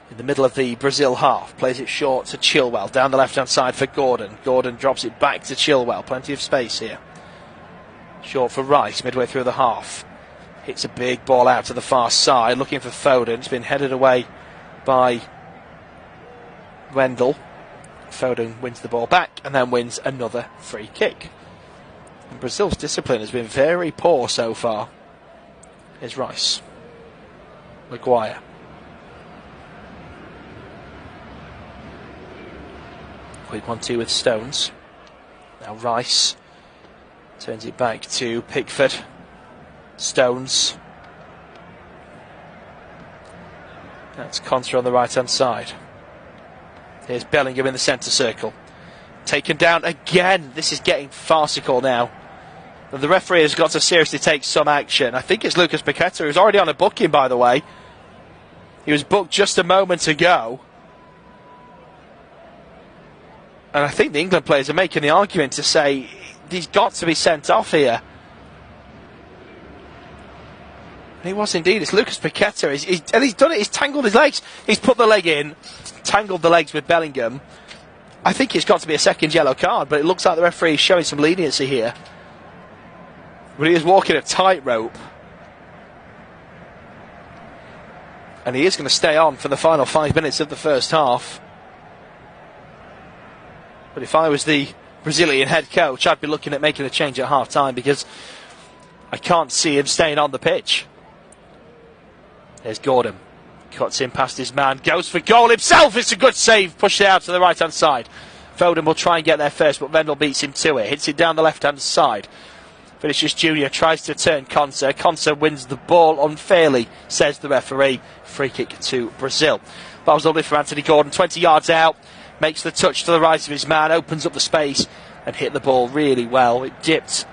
in the middle of the Brazil half. Plays it short to Chilwell. Down the left-hand side for Gordon. Gordon drops it back to Chilwell. Plenty of space here. Short for Rice midway through the half. Hits a big ball out to the far side. Looking for Foden. It's been headed away by Wendell. Foden wins the ball back and then wins another free kick. And Brazil's discipline has been very poor so far. Here's Rice. Maguire. Quick 1-2 with Stones. Now Rice turns it back to Pickford. Stones. That's Konsa on the right hand side. Here's Bellingham in the centre circle. Taken down again. This is getting farcical now. And the referee has got to seriously take some action. I think it's Lucas Paqueta, who's already on a booking, by the way. He was booked just a moment ago. And I think the England players are making the argument to say he's got to be sent off here. And he was indeed. It's Lucas Paqueta. And he's done it. He's tangled his legs. He's put the leg in. Tangled the legs with Bellingham. I think it's got to be a second yellow card, but it looks like the referee is showing some leniency here. But he is walking a tightrope. And he is going to stay on for the final 5 minutes of the first half. But if I was the Brazilian head coach, I'd be looking at making a change at half time, because I can't see him staying on the pitch. There's Gordon. Cuts in past his man, goes for goal himself. It's a good save, pushed it out to the right hand side. Foden will try and get there first, but Wendell beats him to it. Hits it down the left hand side Vinicius Junior tries to turn Konsa. Konsa wins the ball unfairly, says the referee. Free kick to Brazil. That was lovely from Anthony Gordon. 20 yards out, makes the touch to the right of his man, opens up the space and hit the ball really well. It dipped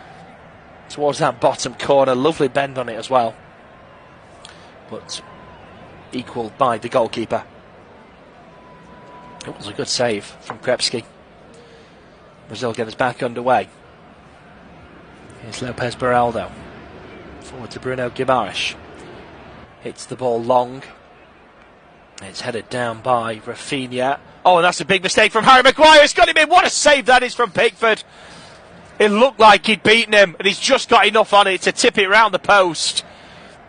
towards that bottom corner. Lovely bend on it as well. But equalled by the goalkeeper. It was a good save from Krepski. Brazil get us back underway. Here's Lopez Beraldo. Forward to Bruno Guimaraes. Hits the ball long. It's headed down by Rafinha. Oh, and that's a big mistake from Harry Maguire. It's got him in. What a save that is from Pickford. It looked like he'd beaten him, and he's just got enough on it to tip it round the post.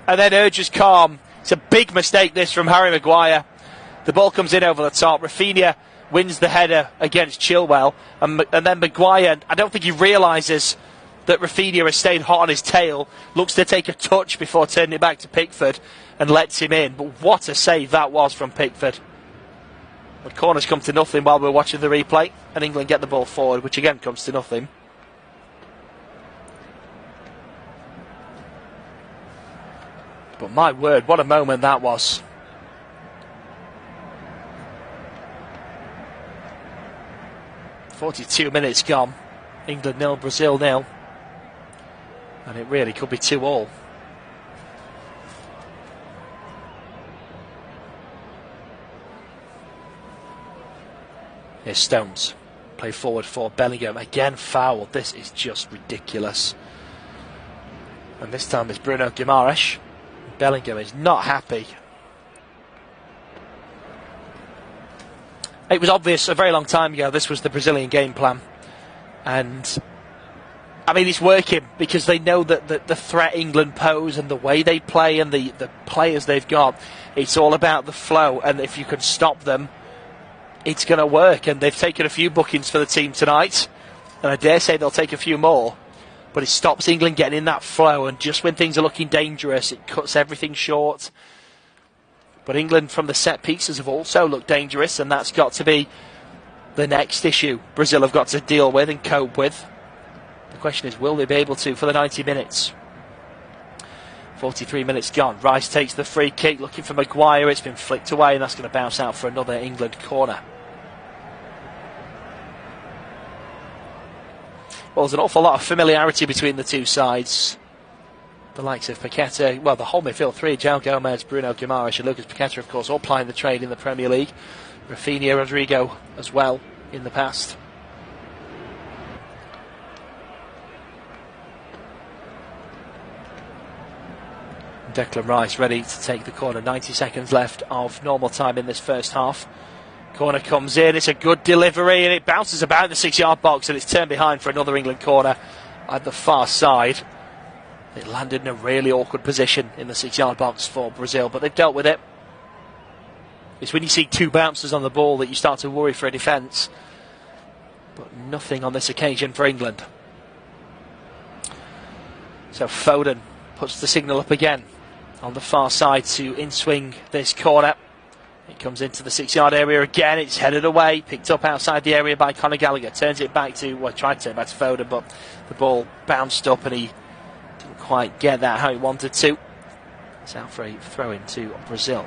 And then urges calm. It's a big mistake, this, from Harry Maguire. The ball comes in over the top. Rafinha wins the header against Chilwell. And then Maguire, I don't think he realises that Rafinha has stayed hot on his tail. Looks to take a touch before turning it back to Pickford and lets him in. But what a save that was from Pickford. The corners come to nothing while we're watching the replay. And England get the ball forward, which again comes to nothing. But my word, what a moment that was. "42 minutes gone. England 0, Brazil 0. And it really could be 2-2. Here's Stones. Play forward for Bellingham. Again fouled. This is just ridiculous. And this time it's Bruno Guimaraes. Bellingham is not happy. It was obvious a very long time ago this was the Brazilian game plan. And I mean, it's working because they know that the threat England pose and the way they play and the players they've got, it's all about the flow. And if you can stop them, it's going to work. And they've taken a few bookings for the team tonight. And I dare say they'll take a few more. But it stops England getting in that flow, and just when things are looking dangerous, it cuts everything short. But England from the set pieces have also looked dangerous, and that's got to be the next issue Brazil have got to deal with and cope with. The question is, will they be able to for the 90 minutes? 43 minutes gone. Rice takes the free kick, looking for Maguire. It's been flicked away, and that's going to bounce out for another England corner. Well, there's an awful lot of familiarity between the two sides. The likes of Paqueta, well, the whole midfield three, João Gomez, Bruno Guimaraes and Lucas Paqueta, of course, all plying the trade in the Premier League. Rafinha, Rodrigo as well in the past. Declan Rice ready to take the corner. 90 seconds left of normal time in this first half. Corner comes in, it's a good delivery, and it bounces about the 6-yard box, and it's turned behind for another England corner at the far side. It landed in a really awkward position in the 6-yard box for Brazil, but they've dealt with it. It's when you see two bouncers on the ball that you start to worry for a defence. But nothing on this occasion for England. So Foden puts the signal up again on the far side to in-swing this corner. It comes into the 6-yard area again. It's headed away, picked up outside the area by Conor Gallagher. Turns it back to, well, tried to turn back to Foden, but the ball bounced up and he didn't quite get that how he wanted to. It's out for a throw-in to Brazil.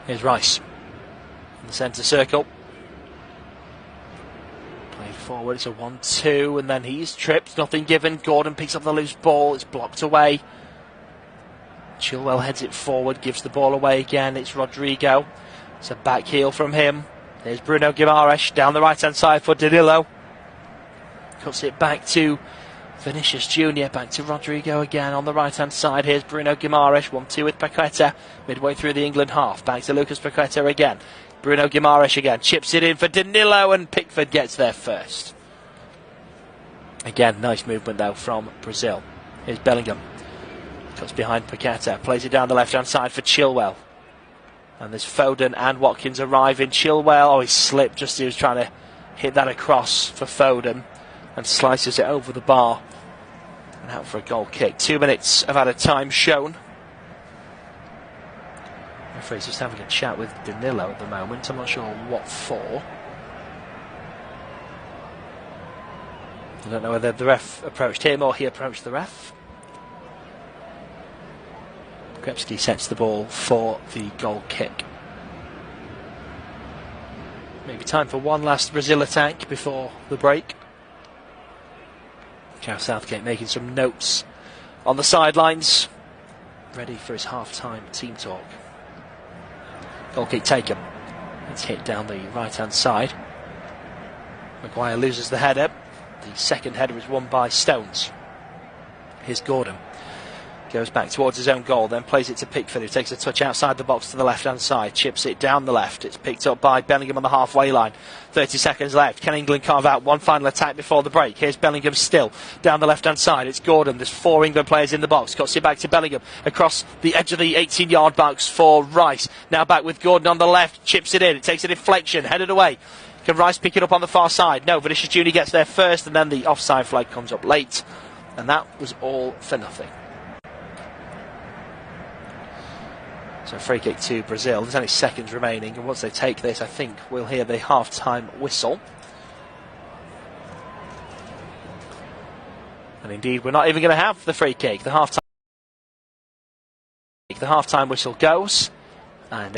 Here's Rice in the centre circle. Played forward, it's a 1-2, and then he's tripped, nothing given. Gordon picks up the loose ball, it's blocked away. Chilwell heads it forward, gives the ball away again. It's Rodrigo. It's a back heel from him. There's Bruno Guimaraes down the right hand side for Danilo. Cuts it back to Vinicius Junior, back to Rodrigo again on the right hand side. Here's Bruno Guimaraes, 1-2 with Paqueta midway through the England half. Back to Lucas Paqueta again. Bruno Guimaraes again, chips it in for Danilo, and Pickford gets there first. Again, nice movement though from Brazil. Here's Bellingham, cuts behind Paqueta, plays it down the left hand side for Chilwell. And there's Foden and Watkins arriving. Chilwell, oh, he slipped just as he was trying to hit that across for Foden, and slices it over the bar And out for a goal kick. 2 minutes of added time shown. The referee's just having a chat with Danilo at the moment. I'm not sure what for. I don't know whether the ref approached him or he approached the ref. Krepski sets the ball for the goal kick. Maybe time for one last Brazil attack before the break. Gareth Southgate making some notes on the sidelines, ready for his half-time team talk. Goal kick taken. It's hit down the right-hand side. Maguire loses the header. The second header is won by Stones. Here's Gordon. Goes back towards his own goal, then plays it to Pickford, who takes a touch outside the box to the left-hand side, chips it down the left. It's picked up by Bellingham on the halfway line. 30 seconds left. Can England carve out one final attack before the break? Here's Bellingham still down the left-hand side. It's Gordon. There's 4 England players in the box. Cuts it back to Bellingham across the edge of the 18-yard box for Rice. Now back with Gordon on the left. Chips it in. It takes a deflection. Headed away. Can Rice pick it up on the far side? No. Vinicius Jr. gets there first, and then the offside flag comes up late. And that was all for nothing. So free kick to Brazil. There's only seconds remaining, and once they take this, I think we'll hear the half-time whistle. And indeed, we're not even going to have the free kick. The half-time whistle goes, and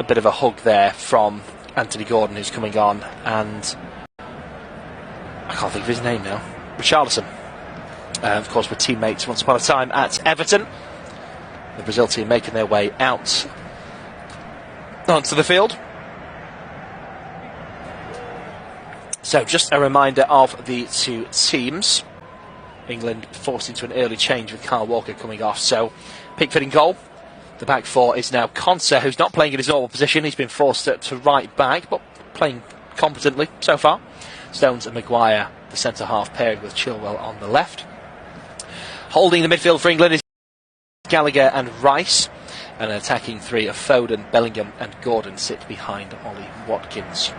a bit of a hug there from Anthony Gordon, who's coming on, and I can't think of his name now. Richarlison, of course, were teammates once upon a time at Everton. The Brazil team making their way out onto the field. So just a reminder of the two teams. England forced into an early change with Kyle Walker coming off. So Pickford in goal. The back four is now Konsa, who's not playing in his normal position. He's been forced to right back, but playing competently so far. Stones and Maguire, the centre-half, paired with Chilwell on the left. Holding the midfield for England is Gallagher and Rice. And an attacking three of Foden, Bellingham and Gordon sit behind Ollie Watkins.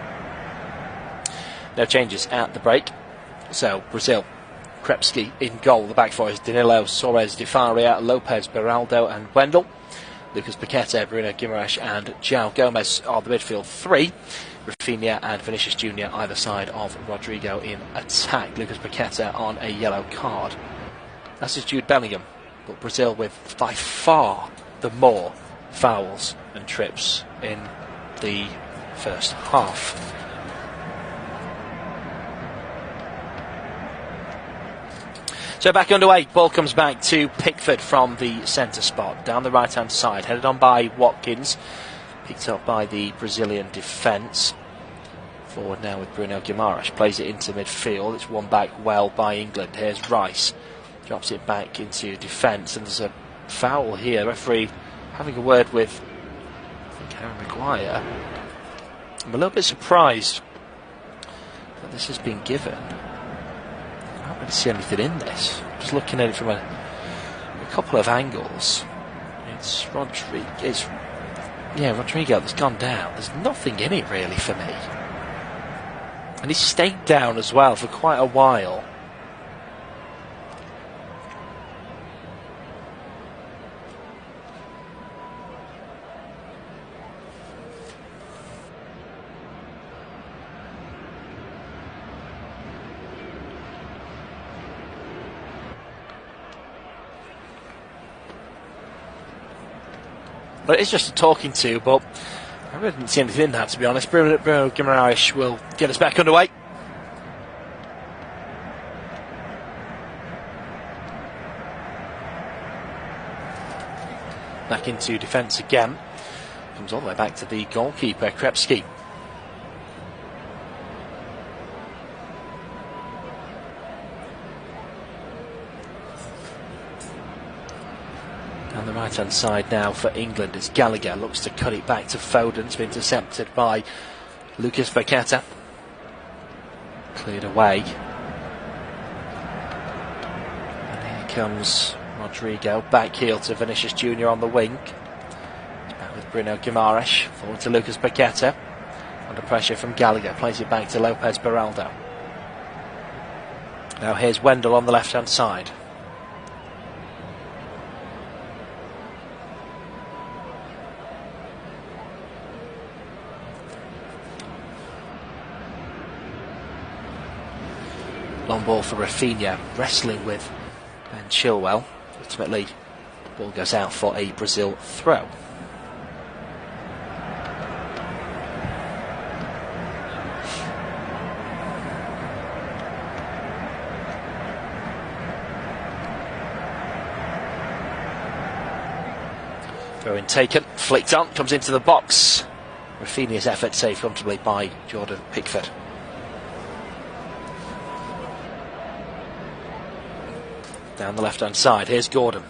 No changes at the break. So Brazil, Krepski in goal. The back four is Danilo, Suarez, Di Faria, Lopez, Beraldo and Wendell. Lucas Paqueta, Bruno Guimaraes and João Gomez are the midfield three. Rafinha and Vinicius Jr. either side of Rodrigo in attack. Lucas Paqueta on a yellow card. That's Jude Bellingham. But Brazil with by far the more fouls and trips in the first half. So back underway, ball comes back to Pickford from the centre spot, down the right hand side, headed on by Watkins, picked up by the Brazilian defence. Forward now with Bruno Guimaraes, plays it into midfield, it's won back well by England. Here's Rice, drops it back into defence, and there's a foul here. The referee having a word with, I think, Harry Maguire. I'm a little bit surprised that this has been given. I can't really see anything in this. Just looking at it from a couple of angles. It's Rodrigo that's gone down. There's nothing in it really for me. And he's stayed down as well for quite a while. But it's just a talking to, but I really didn't see anything in that, to be honest. Bruno Guimaraes will get us back underway. Back into defence again. Comes all the way back to the goalkeeper, Krepski. Down the right hand side now for England as Gallagher looks to cut it back to Foden. It's been intercepted by Lucas Paqueta. Cleared away. And here comes Rodrigo, back heel to Vinicius Jr. on the wing. It's back with Bruno Guimaraes, forward to Lucas Paqueta. Under pressure from Gallagher, plays it back to Lopez Beraldo. Now here's Wendell on the left hand side. Long ball for Rafinha, wrestling with Ben Chilwell. Ultimately, the ball goes out for a Brazil throw. Throw in taken, flicked on, comes into the box. Rafinha's effort saved comfortably by Jordan Pickford. Down the left-hand side, here's Gordon.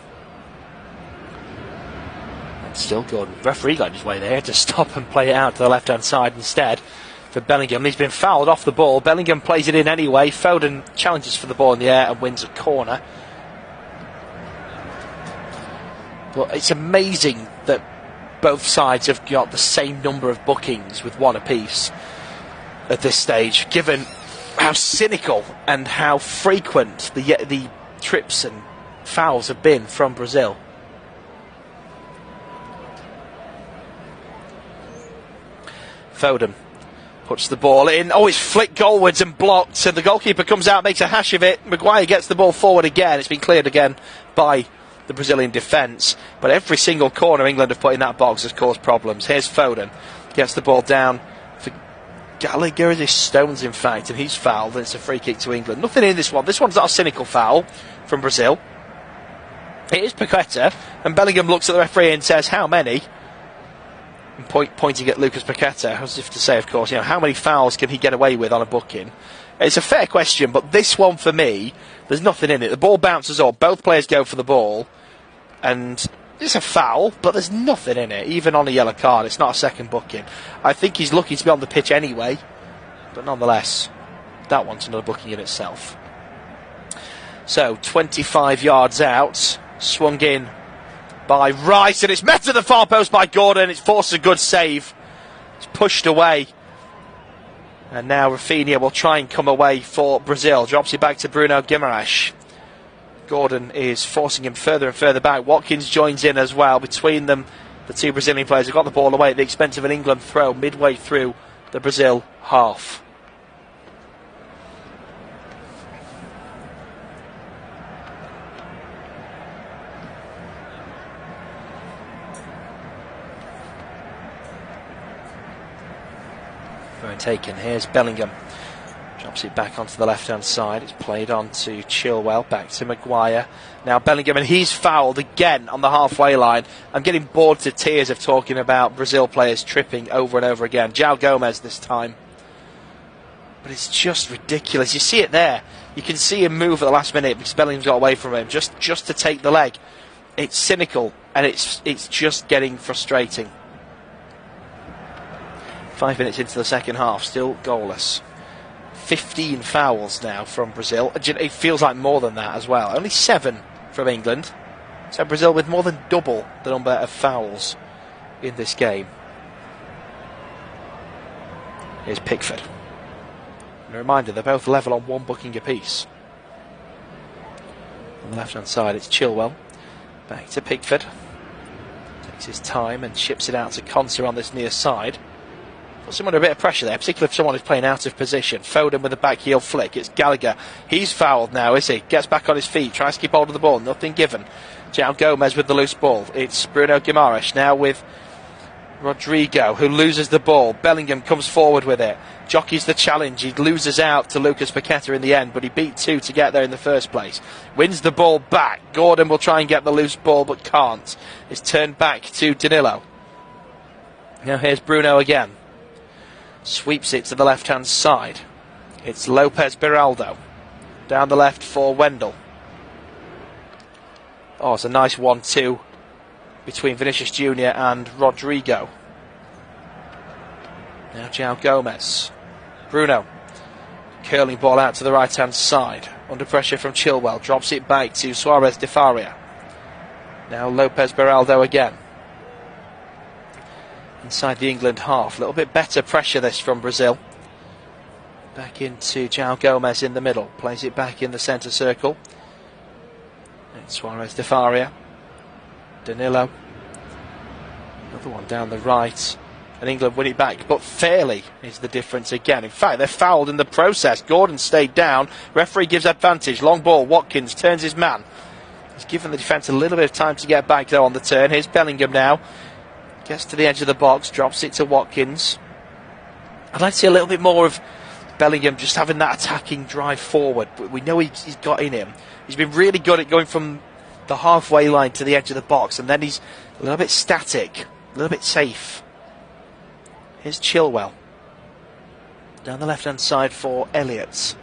And still Gordon. Referee got his way there to stop and play it out to the left-hand side instead for Bellingham. He's been fouled off the ball. Bellingham plays it in anyway. Foden challenges for the ball in the air and wins a corner. But it's amazing that both sides have got the same number of bookings with one apiece at this stage, given how cynical and how frequent the trips and fouls have been from Brazil. Foden puts the ball in. Oh, it's flicked goalwards and blocked, and the goalkeeper comes out, makes a hash of it. Maguire gets the ball forward again. It's been cleared again by the Brazilian defence, but every single corner England have put in that box has caused problems. Here's Foden, gets the ball down for Gallagher, as Stones in fact, and he's fouled, and it's a free kick to England. Nothing in this one. This one's not a cynical foul from Brazil. It is Paqueta, and Bellingham looks at the referee and says, how many? And pointing at Lucas Paqueta, as if to say, of course, how many fouls can he get away with on a booking? It's a fair question, but this one for me, there's nothing in it. The ball bounces off, both players go for the ball, and it's a foul, but there's nothing in it, even on a yellow card. It's not a second booking. I think he's lucky to be on the pitch anyway, but nonetheless, that one's another booking in itself. So, 25 yards out, swung in by Rice, and it's met at the far post by Gordon. It's forced a good save. It's pushed away. And now Rafinha will try and come away for Brazil. Drops it back to Bruno Guimaraes. Gordon is forcing him further and further back. Watkins joins in as well. Between them, the two Brazilian players have got the ball away at the expense of an England throw midway through the Brazil half. Taken. Here's Bellingham. Drops it back onto the left-hand side. It's played on to Chilwell. Back to Maguire. Now Bellingham, and he's fouled again on the halfway line. I'm getting bored to tears of talking about Brazil players tripping over and over again. João Gomez this time. But it's just ridiculous. You see it there. You can see him move at the last minute because Bellingham's got away from him just to take the leg. It's cynical, and it's just getting frustrating. 5 minutes into the second half, still goalless. 15 fouls now from Brazil. It feels like more than that as well. Only 7 from England. So Brazil with more than double the number of fouls in this game. Here's Pickford. And a reminder, they're both level on 1 booking apiece. On the left-hand side, it's Chilwell. Back to Pickford. Takes his time and chips it out to Konsa on this near side. Puts him under a bit of pressure there, particularly if someone is playing out of position. Foden with a back heel flick. It's Gallagher. He's fouled now, is he? Gets back on his feet, tries to keep hold of the ball. Nothing given. João Gomez with the loose ball. It's Bruno Guimaraes now with Rodrigo, who loses the ball. Bellingham comes forward with it. Jockeys the challenge. He loses out to Lucas Paqueta in the end, but he beat 2 to get there in the first place. Wins the ball back. Gordon will try and get the loose ball, but can't. It's turned back to Danilo. Now here's Bruno again. Sweeps it to the left-hand side. It's Lopez Beraldo. Down the left for Wendell. Oh, it's a nice 1-2 between Vinicius Jr. and Rodrigo. Now João Gomez. Bruno. Curling ball out to the right-hand side. Under pressure from Chilwell. Drops it back to Suarez de Faria. Now Lopez Beraldo again. Inside the England half. A little bit better pressure this from Brazil. Back into João Gomez in the middle. Plays it back in the centre circle. And Suarez de Faria. Danilo. Another one down the right. And England win it back, but fairly is the difference again. In fact, they're fouled in the process. Gordon stayed down. Referee gives advantage. Long ball. Watkins turns his man. He's given the defence a little bit of time to get back though on the turn. Here's Bellingham now. Gets to the edge of the box, drops it to Watkins. I'd like to see a little bit more of Bellingham just having that attacking drive forward, but we know he's got in him. He's been really good at going from the halfway line to the edge of the box, and then he's a little bit static, a little bit safe. Here's Chilwell. Down the left-hand side for Elliott.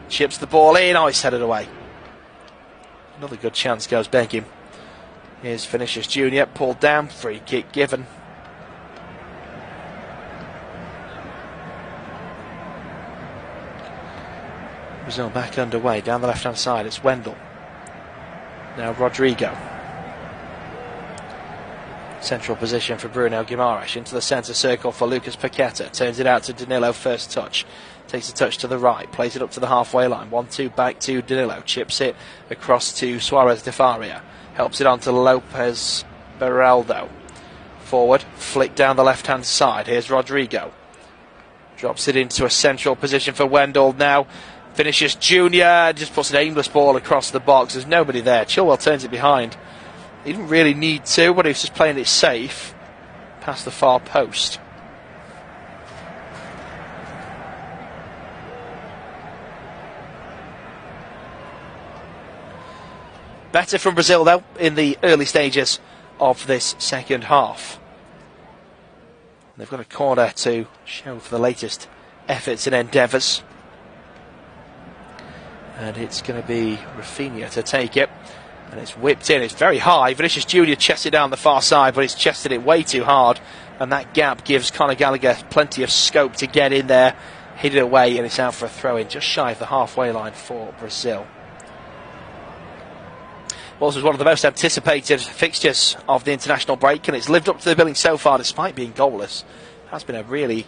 Chips the ball in, oh, he's headed away. Another good chance goes begging. Here's Vinicius Jr. pulled down, free kick given. Brazil back underway, down the left-hand side, it's Wendell. Now Rodrigo. Central position for Bruno Guimaraes, into the centre circle for Lucas Paqueta. Turns it out to Danilo, first touch. Takes a touch to the right, plays it up to the halfway line. 1-2 back to Danilo, chips it across to Suarez de Faria. Helps it on to Lopez Beraldo. Forward, flick down the left-hand side. Here's Rodrigo. Drops it into a central position for Wendell. Now Vinicius Jr. just puts an aimless ball across the box. There's nobody there. Chilwell turns it behind. He didn't really need to, but he was just playing it safe. Past the far post. Better from Brazil, though, in the early stages of this second half. They've got a corner to show for the latest efforts and endeavours. And it's going to be Rafinha to take it. And it's whipped in. It's very high. Vinicius Junior chests it down the far side, but he's chested it way too hard. And that gap gives Conor Gallagher plenty of scope to get in there, hit it away, and it's out for a throw-in just shy of the halfway line for Brazil. Well, this was one of the most anticipated fixtures of the international break, and it's lived up to the billing so far despite being goalless. It has been a really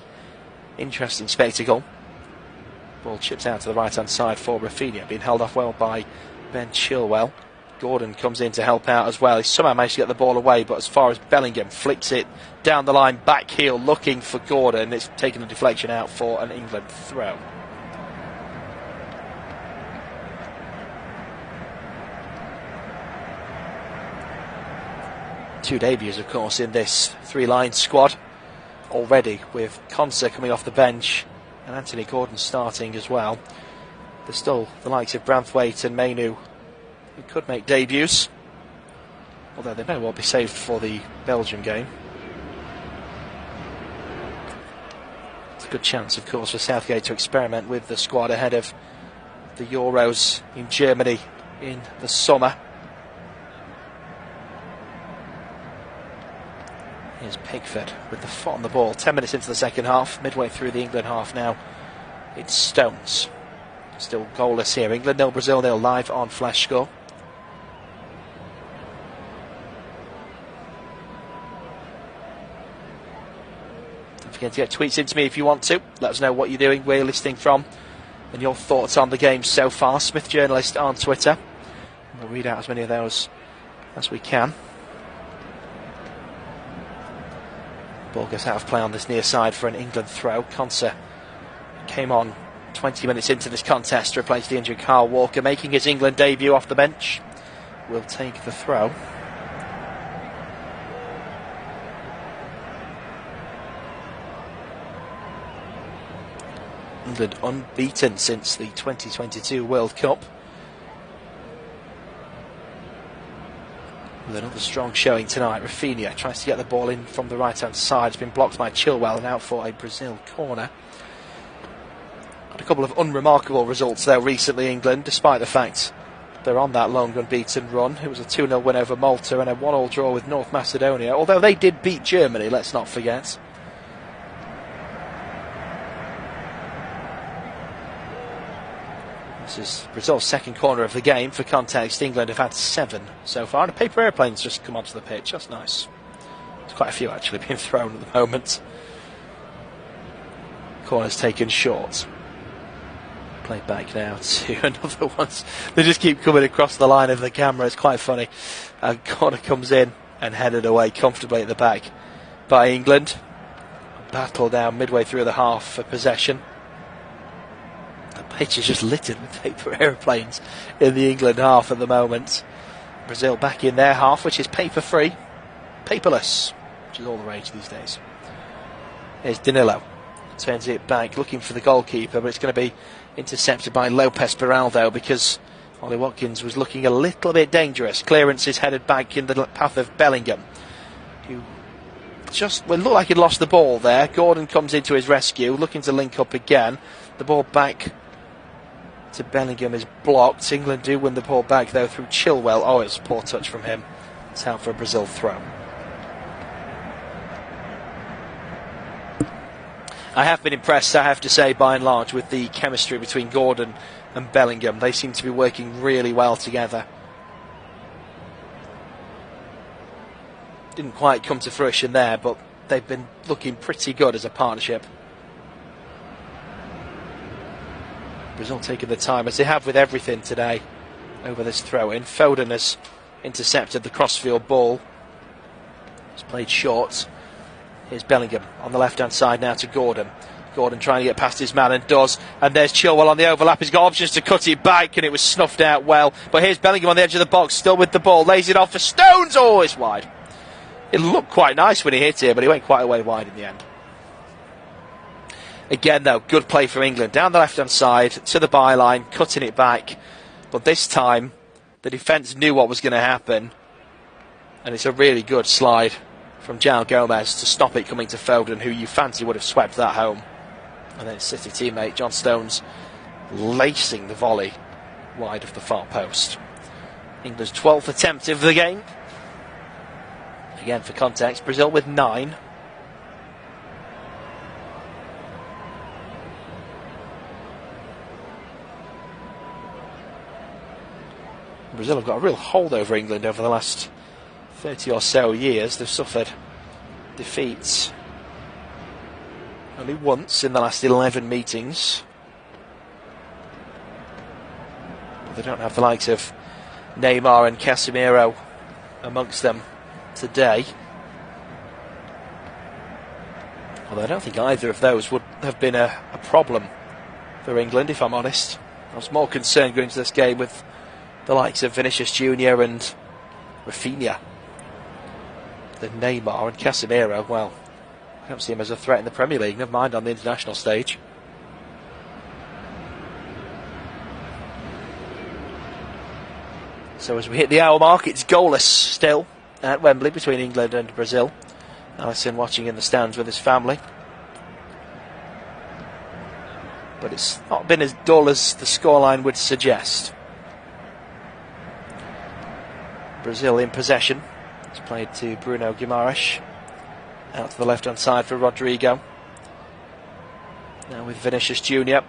interesting spectacle. Ball chips out to the right-hand side for Rafinha, being held off well by Ben Chilwell. Gordon comes in to help out as well. He somehow managed to get the ball away, but as far as Bellingham flicks it down the line, back heel, looking for Gordon. It's taken a deflection out for an England throw. Two debuts, of course, in this three-line squad already, with Konsa coming off the bench and Anthony Gordon starting as well. There's still the likes of Branthwaite and Mainoo who could make debuts, although they may well be saved for the Belgium game. It's a good chance, of course, for Southgate to experiment with the squad ahead of the Euros in Germany in the summer. Here's Pickford with the foot on the ball. 10 minutes into the second half, midway through the England half now. It's Stones. Still goalless here. England 0, Brazil 0, live on Flash Score. Don't forget to get tweets into me if you want to. Let us know what you're doing, where you're listening from, and your thoughts on the game so far. Smith Journalist on Twitter. We'll read out as many of those as we can. Ball goes out of play on this near side for an England throw. Konsa came on 20 minutes into this contest to replace the injured Kyle Walker, making his England debut off the bench. Will take the throw. England unbeaten since the 2022 World Cup. With another strong showing tonight. Rafinha tries to get the ball in from the right-hand side. It's been blocked by Chilwell and out for a Brazil corner. Had a couple of unremarkable results though recently, England, despite the fact they're on that long unbeaten run. It was a 2-0 win over Malta and a 1-1 draw with North Macedonia, although they did beat Germany, let's not forget. This is Brazil's second corner of the game. For context, England have had 7 so far, and a paper airplane's just come onto the pitch. That's nice. There's quite a few actually being thrown at the moment. Corner's taken short. Played back now to another one. They just keep coming across the line of the camera. It's quite funny. Corner comes in and headed away comfortably at the back by England. Battle down midway through the half for possession. The pitch is just littered with paper aeroplanes in the England half at the moment. Brazil back in their half, which is paper-free, paperless, which is all the rage these days. Here's Danilo. Turns it back, looking for the goalkeeper, but it's going to be intercepted by Lopez Beraldo because Ollie Watkins was looking a little bit dangerous. Clearance is headed back in the path of Bellingham, who just looked like he'd lost the ball there. Gordon comes into his rescue, looking to link up again. The ball back to Bellingham is blocked. England do win the ball back though through Chilwell. Oh, it's a poor touch from him. It's out for a Brazil throw. I have been impressed, I have to say, by and large, with the chemistry between Gordon and Bellingham. They seem to be working really well together. Didn't quite come to fruition there, but they've been looking pretty good as a partnership. Brazil taking the time, as they have with everything today, over this throw-in. Foden has intercepted the crossfield ball. It's played short. Here's Bellingham on the left-hand side now to Gordon. Gordon trying to get past his man and does. And there's Chilwell on the overlap. He's got options to cut it back and it was snuffed out well. But here's Bellingham on the edge of the box, still with the ball. Lays it off for Stones. Oh, it's wide. It looked quite nice when he hit it, but he went quite a way wide in the end. Again, though, good play from England. Down the left-hand side to the byline, cutting it back. But this time, the defence knew what was going to happen. And it's a really good slide from João Gomez to stop it coming to Foden, who you fancy would have swept that home. And then City teammate John Stones lacing the volley wide of the far post. England's 12th attempt of the game. Again, for context, Brazil with 9. Brazil have got a real hold over England over the last 30 or so years. They've suffered defeats only once in the last 11 meetings. They don't have the likes of Neymar and Casemiro amongst them today. Although I don't think either of those would have been a problem for England, if I'm honest. I was more concerned going into this game with the likes of Vinicius Junior and Rafinha than Neymar and Casemiro. Well, I don't see him as a threat in the Premier League, never mind on the international stage. So as we hit the hour mark, it's goalless still at Wembley between England and Brazil. Alisson watching in the stands with his family. But it's not been as dull as the scoreline would suggest. Brazil in possession. It's played to Bruno Guimaraes. Out to the left-hand side for Rodrigo. Now with Vinicius Junior.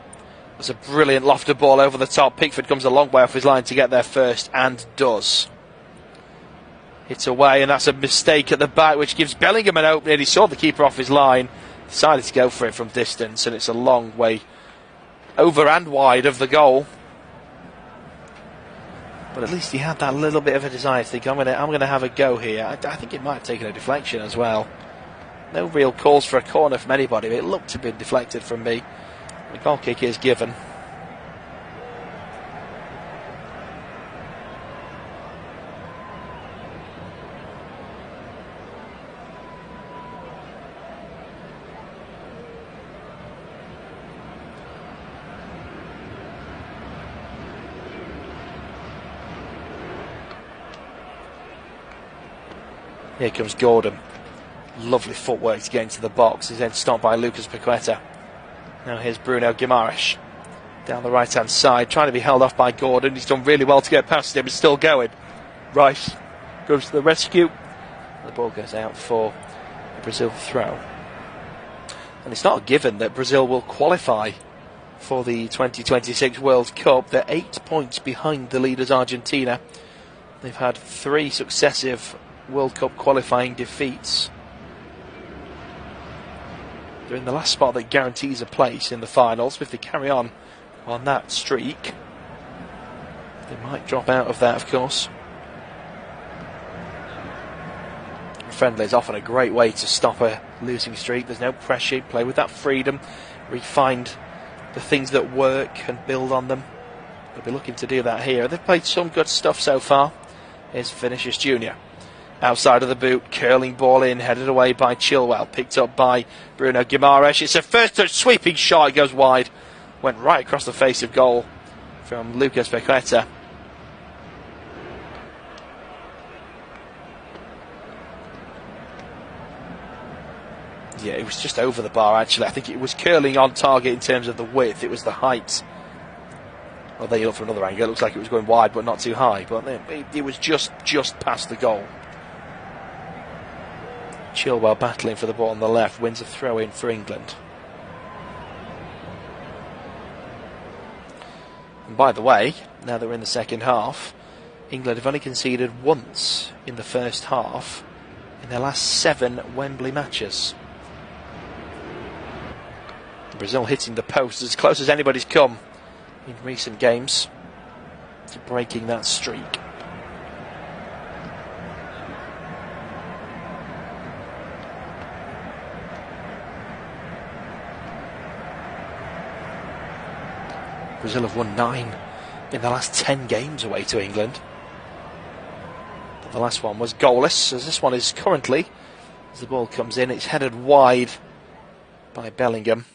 There's a brilliant lofted ball over the top. Pickford comes a long way off his line to get there first, and does. Hits away, and that's a mistake at the back, which gives Bellingham an opening. He saw the keeper off his line, decided to go for it from distance, and it's a long way over and wide of the goal. But at least he had that little bit of a desire to think, I'm going to have a go here. I think it might have taken a deflection as well. No real calls for a corner from anybody, but it looked to be deflected from me. The goal kick is given. Here comes Gordon. Lovely footwork to get into the box. He's then stopped by Lucas Paqueta. Now here's Bruno Guimaraes down the right hand side, trying to be held off by Gordon. He's done really well to get past him. He's still going. Rice goes to the rescue. The ball goes out for a Brazil throw. And it's not a given that Brazil will qualify for the 2026 World Cup. They're 8 points behind the leaders Argentina. They've had 3 successive World Cup qualifying defeats. They're in the last spot that guarantees a place in the finals. If they carry on that streak, they might drop out of that, of course. Friendlies often a great way to stop a losing streak. There's no pressure. Play with that freedom. Refine the things that work and build on them. They'll be looking to do that here. They've played some good stuff so far. Here's Vinicius Junior. Outside of the boot, curling ball in, headed away by Chilwell, picked up by Bruno Guimaraes. It's a first touch, sweeping shot, it goes wide. Went right across the face of goal from Lucas Paqueta. Yeah, it was just over the bar actually. I think it was curling on target in terms of the width, it was the height. Well, then you look for another angle, it looks like it was going wide but not too high, but it was just past the goal. Chilwell battling for the ball on the left, wins a throw in for England. And by the way, now that we're in the second half, England have only conceded once in the first half in their last 7 Wembley matches. Brazil hitting the post as close as anybody's come in recent games to breaking that streak. Brazil have won 9 in the last 10 games away to England. But the last one was goalless, as this one is currently, as the ball comes in, it's headed wide by Bellingham.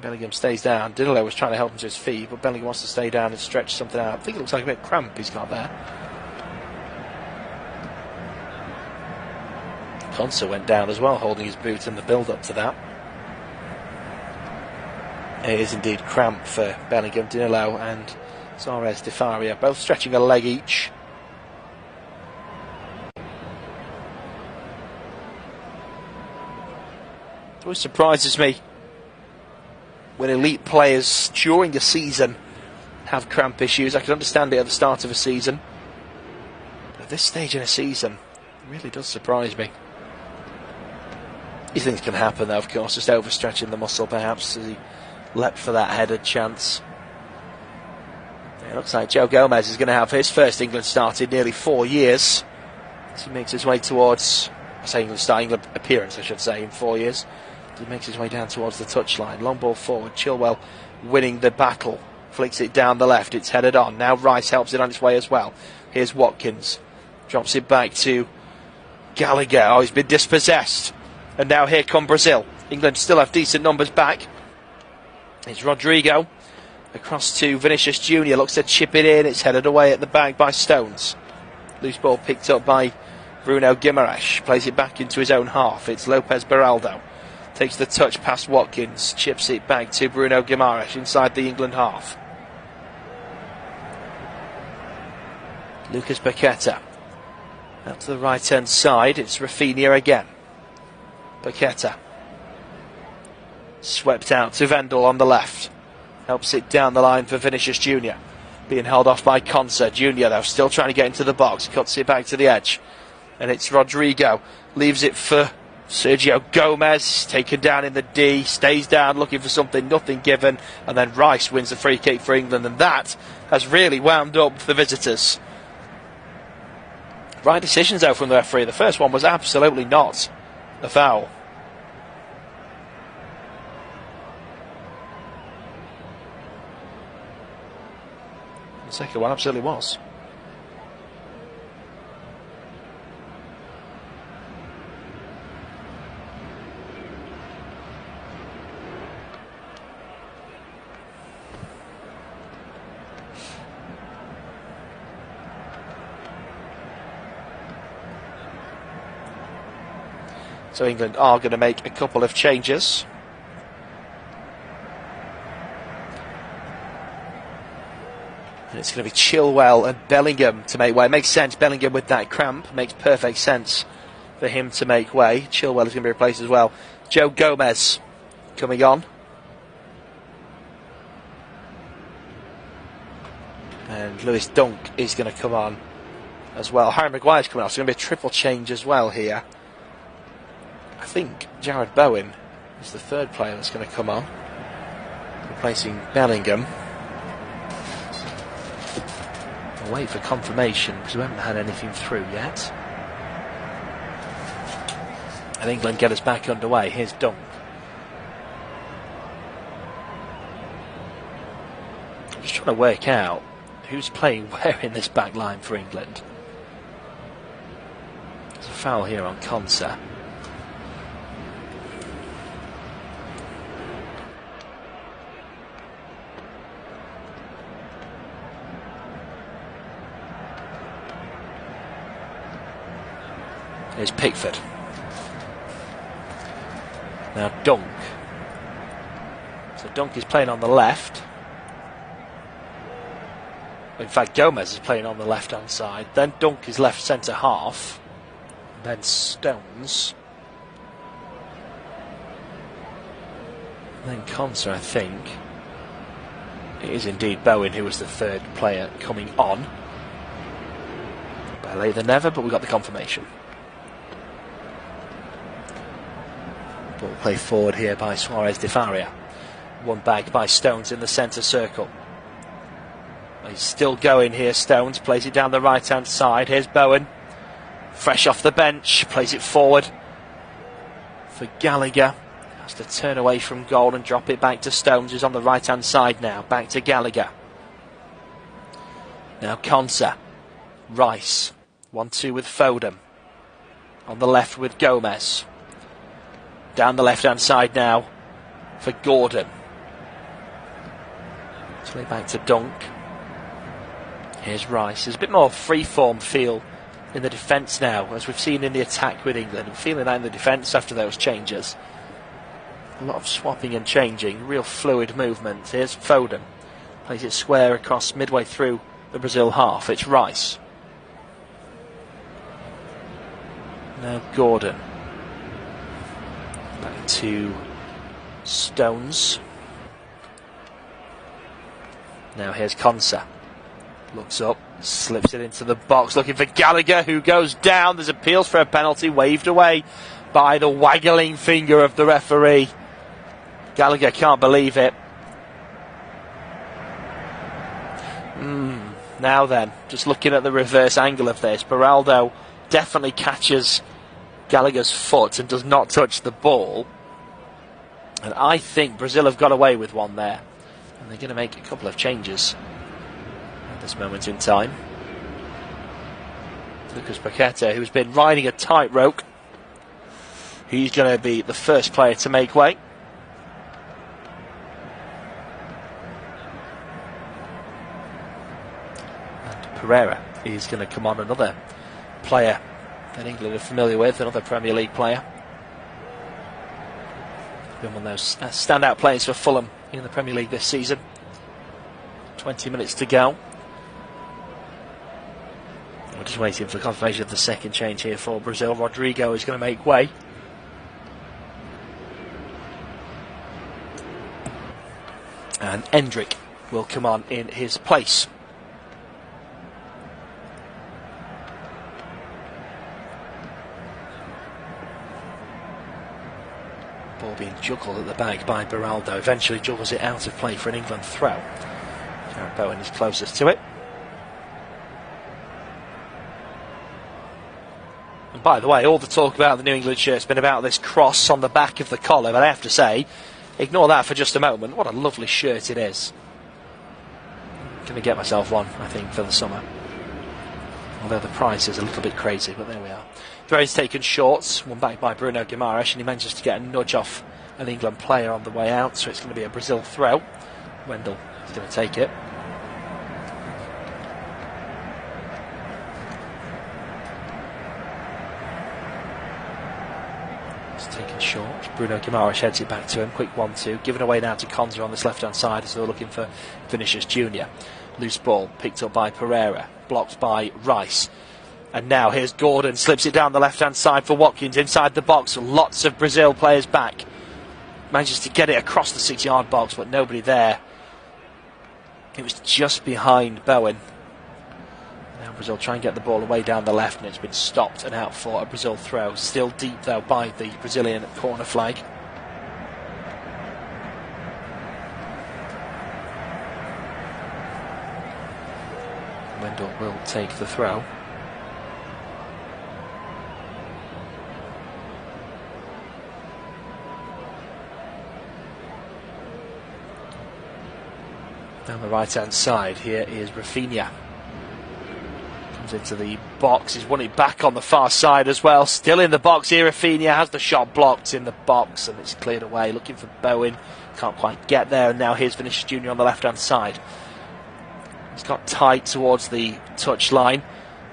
Bellingham stays down. Danilo was trying to help him to his feet, but Bellingham wants to stay down and stretch something out. I think it looks like a bit of cramp he's got there. Konsa went down as well, holding his boot in the build-up to that. It is indeed cramp for Bellingham, Danilo and Suarez de Faria, both stretching a leg each. It always surprises me when elite players during a season have cramp issues. I can understand it at the start of a season, but at this stage in a season, it really does surprise me. These things can happen though, of course, just overstretching the muscle perhaps as he leapt for that headed chance. It looks like Joe Gomez is going to have his first England start in nearly 4 years as he makes his way towards, England appearance I should say, in 4 years. He makes his way down towards the touchline. Long ball forward, Chilwell winning the battle, flicks it down the left, it's headed on. Now Rice helps it on its way as well. Here's Watkins, drops it back to Gallagher. Oh, he's been dispossessed. And now here come Brazil. England still have decent numbers back. It's Rodrigo across to Vinicius Jr. Looks to chip it in. It's headed away at the back by Stones. Loose ball picked up by Bruno Guimaraes. Plays it back into his own half. It's Lopez Beraldo. Takes the touch past Watkins. Chips it back to Bruno Guimaraes inside the England half. Lucas Paqueta. Out to the right hand side. It's Rafinha again. Paqueta. Swept out to Vendel on the left. Helps it down the line for Vinicius Jr. Being held off by Konsa. Jr. though still trying to get into the box. Cuts it back to the edge. And it's Rodrigo. Leaves it for Sergio Gomez. Taken down in the D. Stays down looking for something. Nothing given. And then Rice wins the free kick for England. And that has really wound up the visitors. Right decisions though from the referee. The first one was absolutely not a foul. The second one absolutely was. So England are going to make a couple of changes. And it's going to be Chilwell and Bellingham to make way. It makes sense, Bellingham with that cramp. Makes perfect sense for him to make way. Chilwell is going to be replaced as well. Joe Gomez coming on. And Lewis Dunk is going to come on as well. Harry Maguire's coming off. So it's going to be a triple change as well here. I think Jarrad Bowen is the third player that's going to come on, replacing Bellingham. We'll wait for confirmation because we haven't had anything through yet. And England get us back underway. Here's Dunk. I'm just trying to work out who's playing where in this back line for England. There's a foul here on Konsa. Here's Pickford. Now Dunk. So Dunk is playing on the left. In fact, Gomez is playing on the left-hand side. Then Dunk is left centre half. Then Stones. Then Konsa, I think. It is indeed Bowen who was the third player coming on. Better late than never, but we got the confirmation. Ball play forward here by Suarez de Faria. One back by Stones in the centre circle. He's still going here, Stones. Plays it down the right hand side. Here's Bowen. Fresh off the bench. Plays it forward for Gallagher. Has to turn away from goal and drop it back to Stones, who's on the right hand side now. Back to Gallagher. Now Konsa. Rice. 1-2 with Foden. On the left with Gomez. Down the left-hand side now for Gordon. Play back to Dunk. Here's Rice. There's a bit more free-form feel in the defence now, as we've seen in the attack with England. I'm feeling that in the defence after those changes. A lot of swapping and changing, real fluid movement. Here's Foden. Plays it square across midway through the Brazil half. It's Rice. Now Gordon. Back to Stones. Now here's Konsa. Looks up, slips it into the box, looking for Gallagher, who goes down. There's appeals for a penalty, waved away by the waggling finger of the referee. Gallagher can't believe it. Now then, just looking at the reverse angle of this, Beraldo definitely catches Gallagher's foot and does not touch the ball. And I think Brazil have got away with one there. And they're going to make a couple of changes at this moment in time. Lucas Paqueta, who's been riding a tightrope, he's going to be the first player to make way. And Pereira is going to come on, another player that England are familiar with, another Premier League player. Been one of those standout players for Fulham in the Premier League this season. 20 minutes to go. We're just waiting for confirmation of the second change here for Brazil. Rodrigo is going to make way. And Endrick will come on in his place. Ball being juggled at the back by Beraldo. Eventually juggles it out of play for an England throw. Jarrad Bowen is closest to it. And by the way, all the talk about the New England shirt has been about this cross on the back of the collar, but I have to say, ignore that for just a moment. What a lovely shirt it is. I'm going to get myself one, I think, for the summer. Although the price is a little bit crazy, but there we are. Throw is taken short, one back by Bruno Guimaraes, and he manages to get a nudge off an England player on the way out, so it's going to be a Brazil throw. Wendell is going to take it. It's taken short. Bruno Guimaraes heads it back to him. Quick 1-2. Given away now to Konsa on this left-hand side as they're looking for Vinicius Jr. Loose ball picked up by Pereira. Blocked by Rice. And now here's Gordon, slips it down the left-hand side for Watkins, inside the box. Lots of Brazil players back. Manages to get it across the 6-yard box, but nobody there. It was just behind Bowen. Now Brazil try and get the ball away down the left, and it's been stopped and out for a Brazil throw. Still deep, though, by the Brazilian corner flag. Wendell will take the throw. Down the right-hand side, here is Rafinha. Comes into the box, he's won it back on the far side as well. Still in the box here, Rafinha has the shot blocked in the box and it's cleared away. Looking for Bowen, can't quite get there. And now here's Vinicius Jr. on the left-hand side. He's got tight towards the touch line.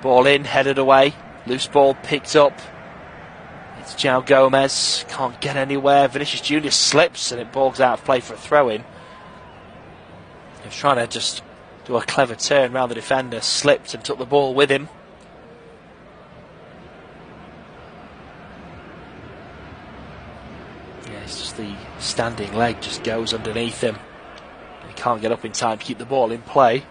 Ball in, headed away. Loose ball picked up. It's João Gomez, can't get anywhere. Vinicius Jr. slips and it balls out of play for a throw-in. He was trying to just do a clever turn round the defender, slipped and took the ball with him. Yeah, it's just the standing leg just goes underneath him. He can't get up in time to keep the ball in play.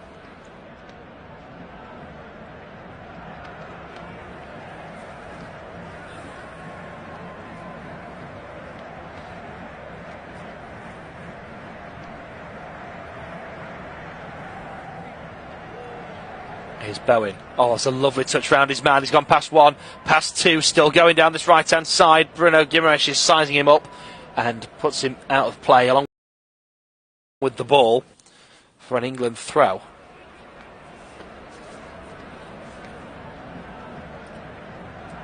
Here's Bowen. Oh, it's a lovely touch round his man. He's gone past one, past two, still going down this right-hand side. Bruno Guimaraes is sizing him up and puts him out of play along with the ball for an England throw.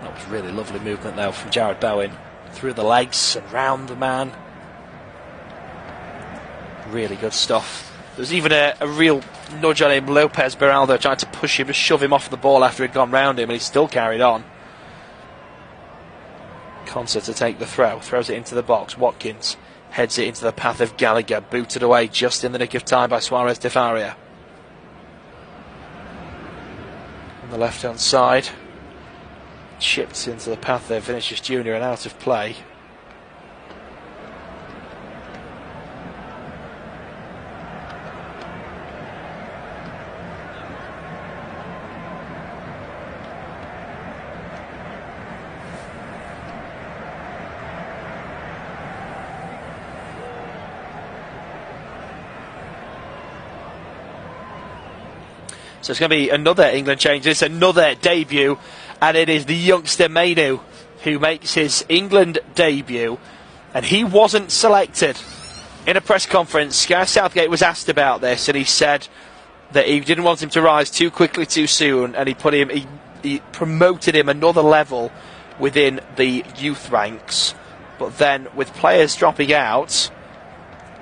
That was really lovely movement, though, from Jarrad Bowen. Through the legs and round the man. Really good stuff. There's even a real nudge on him. Lopez Beraldo trying to push him, to shove him off the ball after he'd gone round him, and he still carried on. Konsa to take the throw, throws it into the box. Watkins heads it into the path of Gallagher, booted away just in the nick of time by Suarez de Faria. On the left hand side, chipped into the path of Vinicius Junior and out of play. So it's going to be another England change. It's another debut, and it is the youngster Mainoo who makes his England debut, and he wasn't selected. In a press conference, Gareth Southgate was asked about this, and he said that he didn't want him to rise too quickly too soon, and he promoted him another level within the youth ranks. But then, with players dropping out,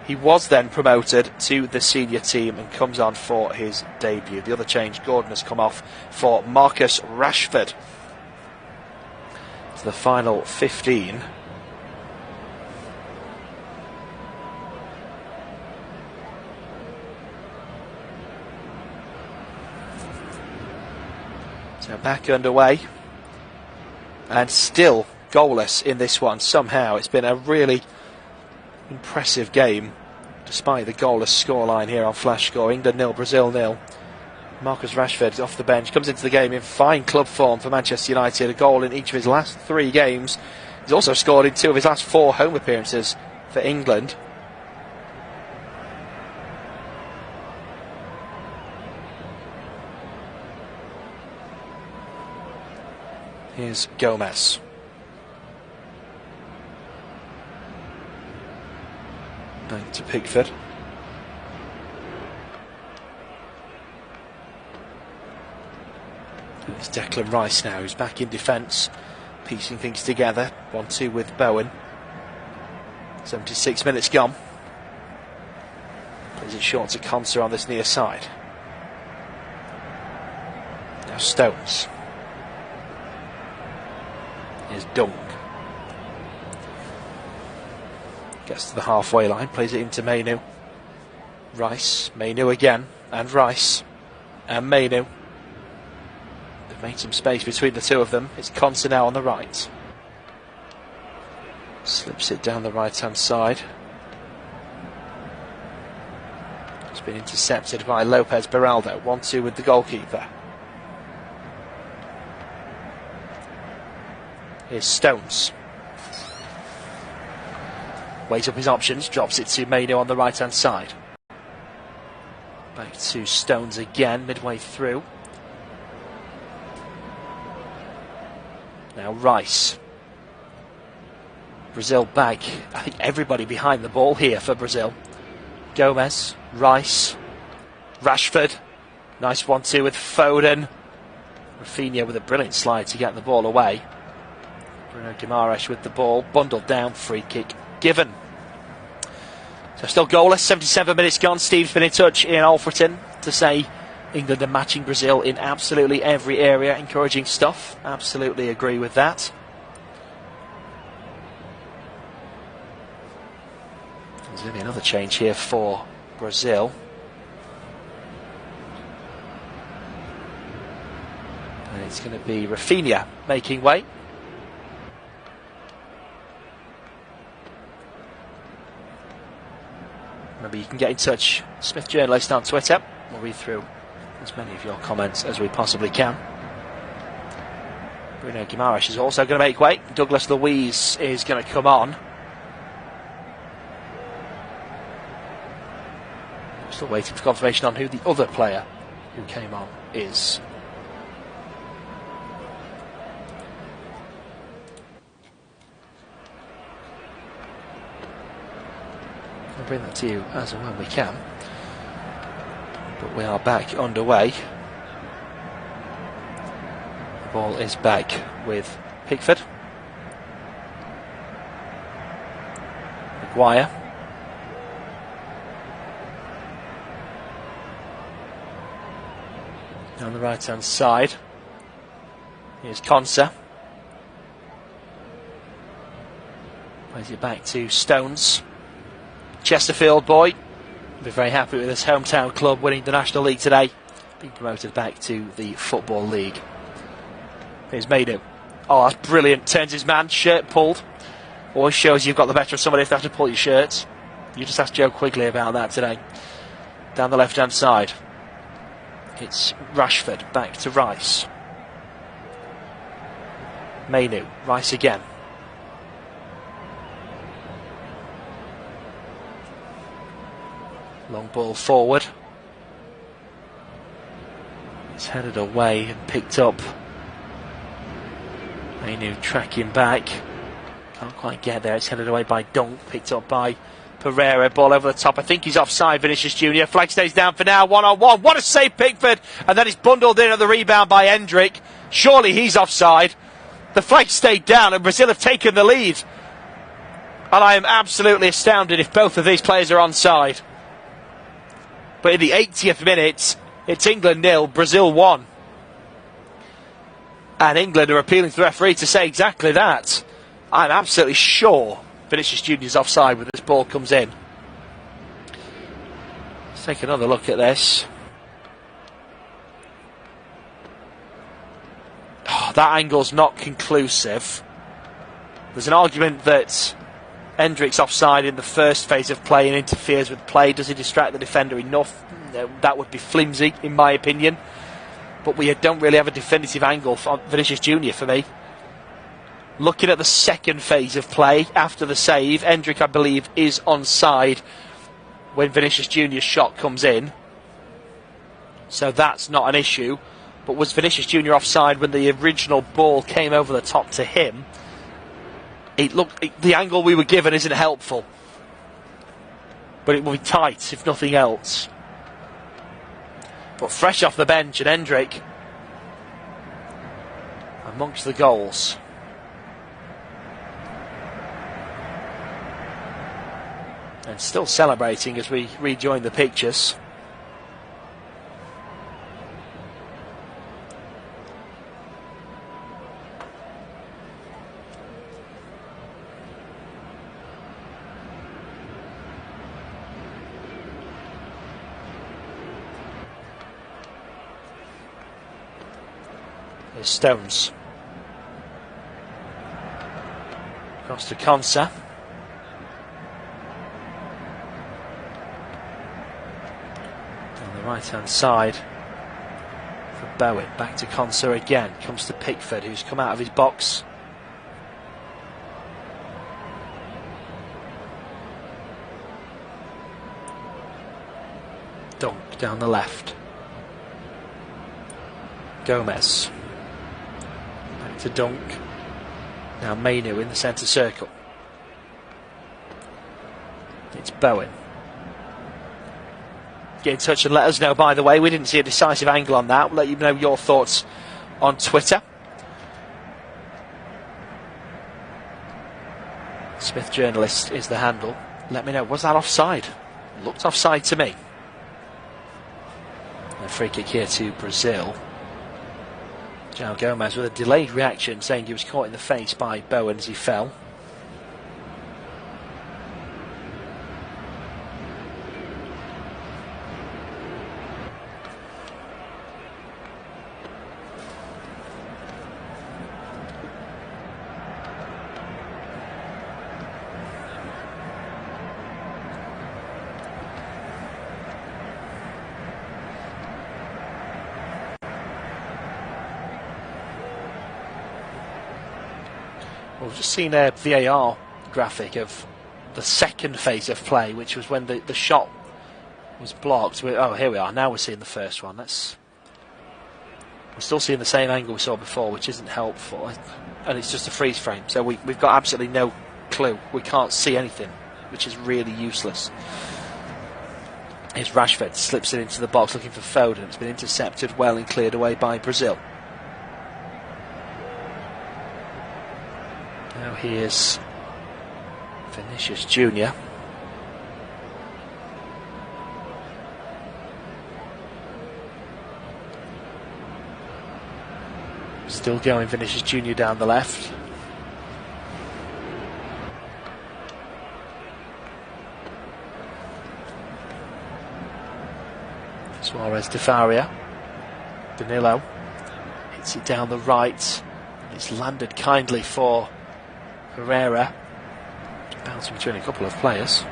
he was then promoted to the senior team and comes on for his debut. The other change, Gordon has come off for Marcus Rashford. To the final 15. So back underway. And still goalless in this one. Somehow it's been a really impressive game, despite the goalless scoreline here on Flash Score. England 0, Brazil 0. Marcus Rashford off the bench, comes into the game in fine club form for Manchester United. A goal in each of his last 3 games. He's also scored in 2 of his last 4 home appearances for England. Here's Gomez. Back to Pickford. And it's Declan Rice now, who's back in defence, piecing things together. 1-2 with Bowen. 76 minutes gone. Plays it short to Konsa on this near side. Now Stones. Here's Dunk. Gets to the halfway line, plays it into Mainoo. Rice, Mainoo again, and Rice, and Mainoo. They've made some space between the two of them. It's Konsa now on the right. Slips it down the right hand side. It's been intercepted by Lopez Beraldo. 1-2 with the goalkeeper. Here's Stones. Weighs up his options, drops it to Mainoo on the right hand side. Back to Stones again, midway through. Now Rice. Brazil back. I think everybody behind the ball here for Brazil. Gomez, Rice, Rashford. Nice 1-2 with Foden. Rafinha with a brilliant slide to get the ball away. Bruno Guimaraes with the ball, bundled down, free kick given. So still goalless, 77 minutes gone. Steve's been in touch in Alfreton to say England are matching Brazil in absolutely every area. Encouraging stuff. Absolutely agree with that. There's going to be another change here for Brazil. And it's going to be Rafinha making way. Remember, you can get in touch, Smith Journalist on Twitter. We'll read through as many of your comments as we possibly can. Bruno Guimaraes is also going to make way. Douglas Luiz is going to come on. Still waiting for confirmation on who the other player who came on is. We'll bring that to you as and when we can. But we are back underway. The ball is back with Pickford. Maguire. Down the right hand side. Here's Konsa. Plays it back to Stones. Chesterfield boy. Be very happy with his hometown club winning the National League today. Being promoted back to the Football League. Here's Mainoo. Oh, that's brilliant. Turns his man, shirt pulled. Always shows you've got the better of somebody if they have to pull your shirts. You just asked Joe Quigley about that today. Down the left hand side. It's Rashford back to Rice. Mainoo, Rice again. Long ball forward. It's headed away and picked up. Mainoo tracking back. Can't quite get there. It's headed away by Dunk. Picked up by Pereira. Ball over the top. I think he's offside. Vinicius Junior. Flag stays down for now. 1-on-1. What a save, Pickford. And then it's bundled in at the rebound by Hendrick. Surely he's offside. The flag stayed down and Brazil have taken the lead. And I am absolutely astounded if both of these players are onside. But in the 80th minute, it's England 0, Brazil 1. And England are appealing to the referee to say exactly that. I'm absolutely sure Vinicius Junior's offside when this ball comes in. Let's take another look at this. Oh, that angle's not conclusive. There's an argument that Hendrick's offside in the first phase of play and interferes with play. Does he distract the defender enough? No, that would be flimsy, in my opinion. But we don't really have a definitive angle for Vinicius Junior for me. Looking at the second phase of play after the save, Hendrick, I believe, is onside when Vinicius Junior's shot comes in. So that's not an issue. But was Vinicius Junior offside when the original ball came over the top to him? The angle we were given isn't helpful. But it will be tight, if nothing else. But fresh off the bench, and Hendrick amongst the goals. And still celebrating as we rejoin the pictures. Here's Stones. Across to Konsa. On the right hand side for Bowen. Back to Konsa again. Comes to Pickford, who's come out of his box. Dunk down the left. Gomez. To Dunk. Now Mainoo in the centre circle. It's Bowen. Get in touch and let us know, by the way. We didn't see a decisive angle on that. We'll let you know your thoughts on Twitter. Smith Journalist is the handle. Let me know, was that offside? Looked offside to me. A free kick here to Brazil. Jarrad Gomez with a delayed reaction, saying he was caught in the face by Bowen as he fell. We've just seen a VAR graphic of the second phase of play, which was when the shot was blocked. Oh, here we are. Now we're seeing the first one. We're still seeing the same angle we saw before, which isn't helpful. And it's just a freeze frame. So we've got absolutely no clue. We can't see anything, which is really useless. Here's Rashford. Slips it into the box looking for Foden. It's been intercepted well and cleared away by Brazil. Now here's Vinicius Junior. Still going, Vinicius Junior down the left. Suarez de Faria. Danilo hits it down the right. It's landed kindly for Herrera. Bouncing between a couple of players.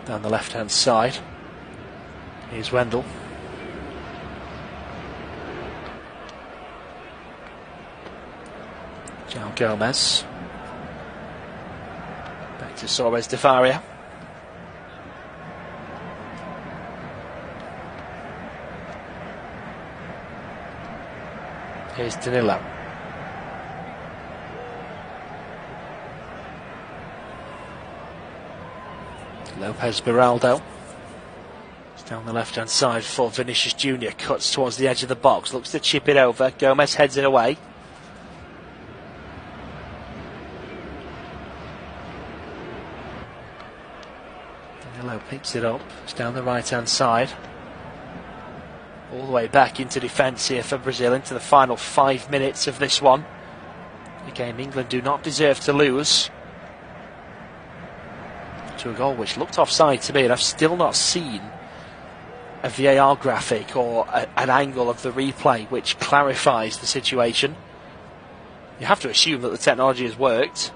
Down the left hand side. Here's Wendell. João Gomez. Back to Suarez de Faria. Here's Danilo. Lopez Beraldo. It's down the left hand side for Vinicius Junior. Cuts towards the edge of the box. Looks to chip it over. Gomez heads it away. Danilo picks it up. It's down the right hand side. All the way back into defence here for Brazil, into the final 5 minutes of this one. A game England do not deserve to lose. To a goal which looked offside to me, and I've still not seen a VAR graphic or an angle of the replay which clarifies the situation. You have to assume that the technology has worked.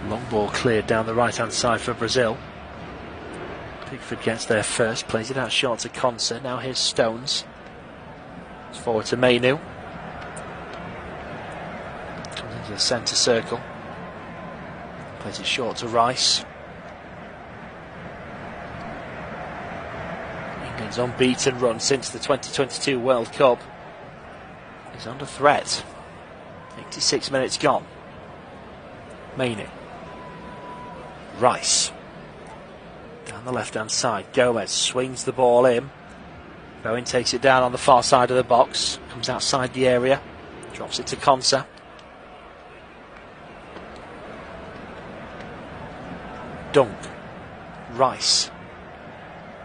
Long ball cleared down the right hand side for Brazil. Pickford gets there first, plays it out short to Konsa. Now here's Stones. It's forward to Mainoo. Comes into the centre circle. Plays it short to Rice. England's unbeaten run since the 2022 World Cup is under threat. 86 minutes gone. Mainoo. Rice. Down the left hand side. Gomez swings the ball in. Bowen takes it down on the far side of the box. Comes outside the area. Drops it to Konsa. Dunk. Rice.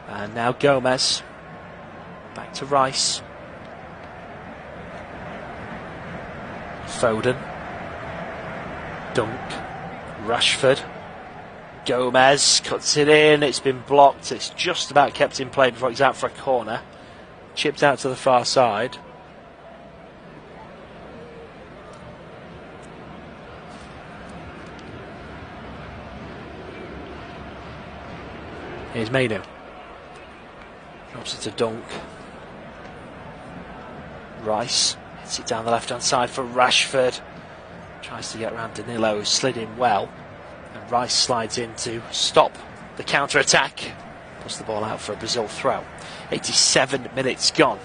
And now Gomez. Back to Rice. Foden. Dunk. Rashford. Gomez cuts it in. It's been blocked. It's just about kept in play before it's out for a corner. Chipped out to the far side. Here's Mainoo. Drops it to Dunk. Rice hits it down the left hand side for Rashford. Tries to get around Danilo, who slid in well. And Rice slides in to stop the counter-attack. Puts the ball out for a Brazil throw. 87 minutes gone.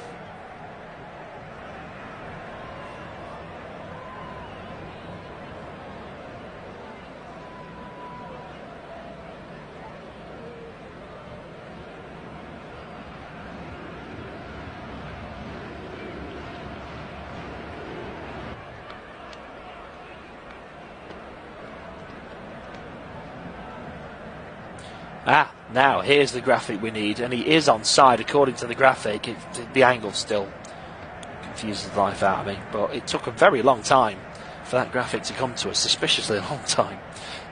Now here's the graphic we need, and he is onside according to the graphic. The angle still confuses the life out of me, but it took a very long time for that graphic to come to us, suspiciously long time.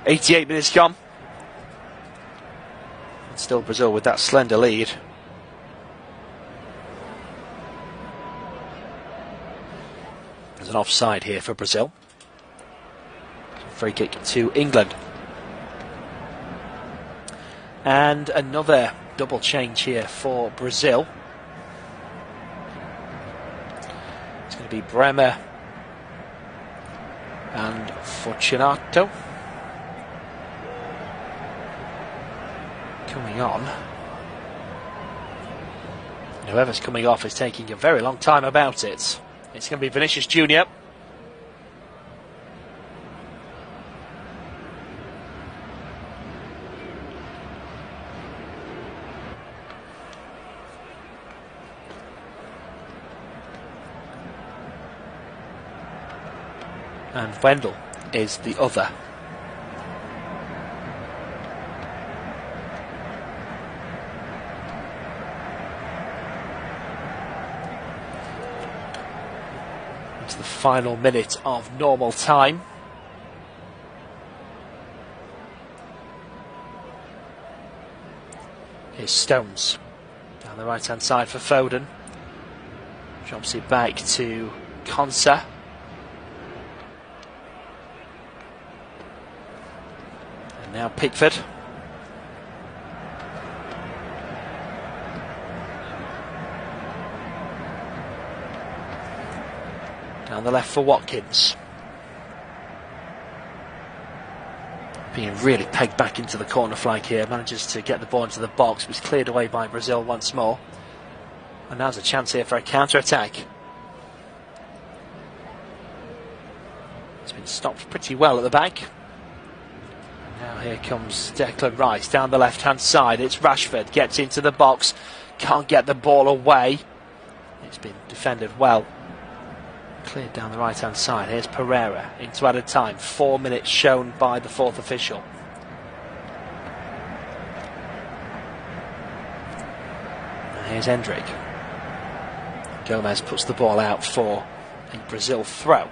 88 minutes gone. And still Brazil with that slender lead. There's an offside here for Brazil. Free kick to England. And another double change here for Brazil. It's going to be Bremer and Fortunato coming on. Whoever's coming off is taking a very long time about it. It's going to be Vinicius Junior. And Wendell is the other. It's the final minute of normal time. Here's Stones down the right hand side for Foden. Drops it back to Konsa. And now Pickford. Down the left for Watkins. Being really pegged back into the corner flag here. Manages to get the ball into the box. Was cleared away by Brazil once more. And now's a chance here for a counter-attack. It's been stopped pretty well at the back. Now here comes Declan Rice down the left-hand side. It's Rashford. Gets into the box. Can't get the ball away. It's been defended well. Cleared down the right hand side. Here's Pereira into added time. 4 minutes shown by the fourth official. And here's Hendrick. Gomez puts the ball out for a Brazil throw.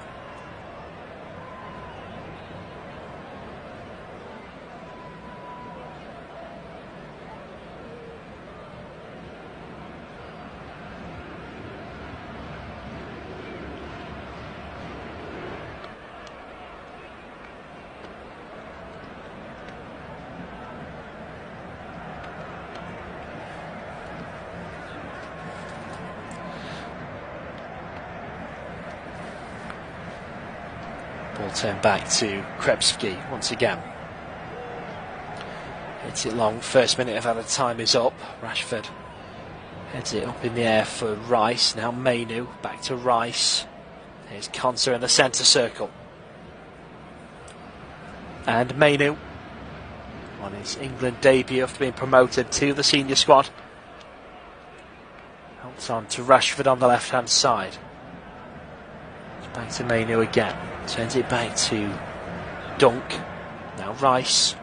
Ball turned back to Krebsky once again. Hits it long. First minute of added time is up. Rashford heads it up in the air for Rice. Now Mainoo back to Rice. Here's Konsa in the centre circle. And Mainoo on his England debut after being promoted to the senior squad. Helps on to Rashford on the left hand side. Back to Mainoo again. Turns it back to Dunk. Now Rice.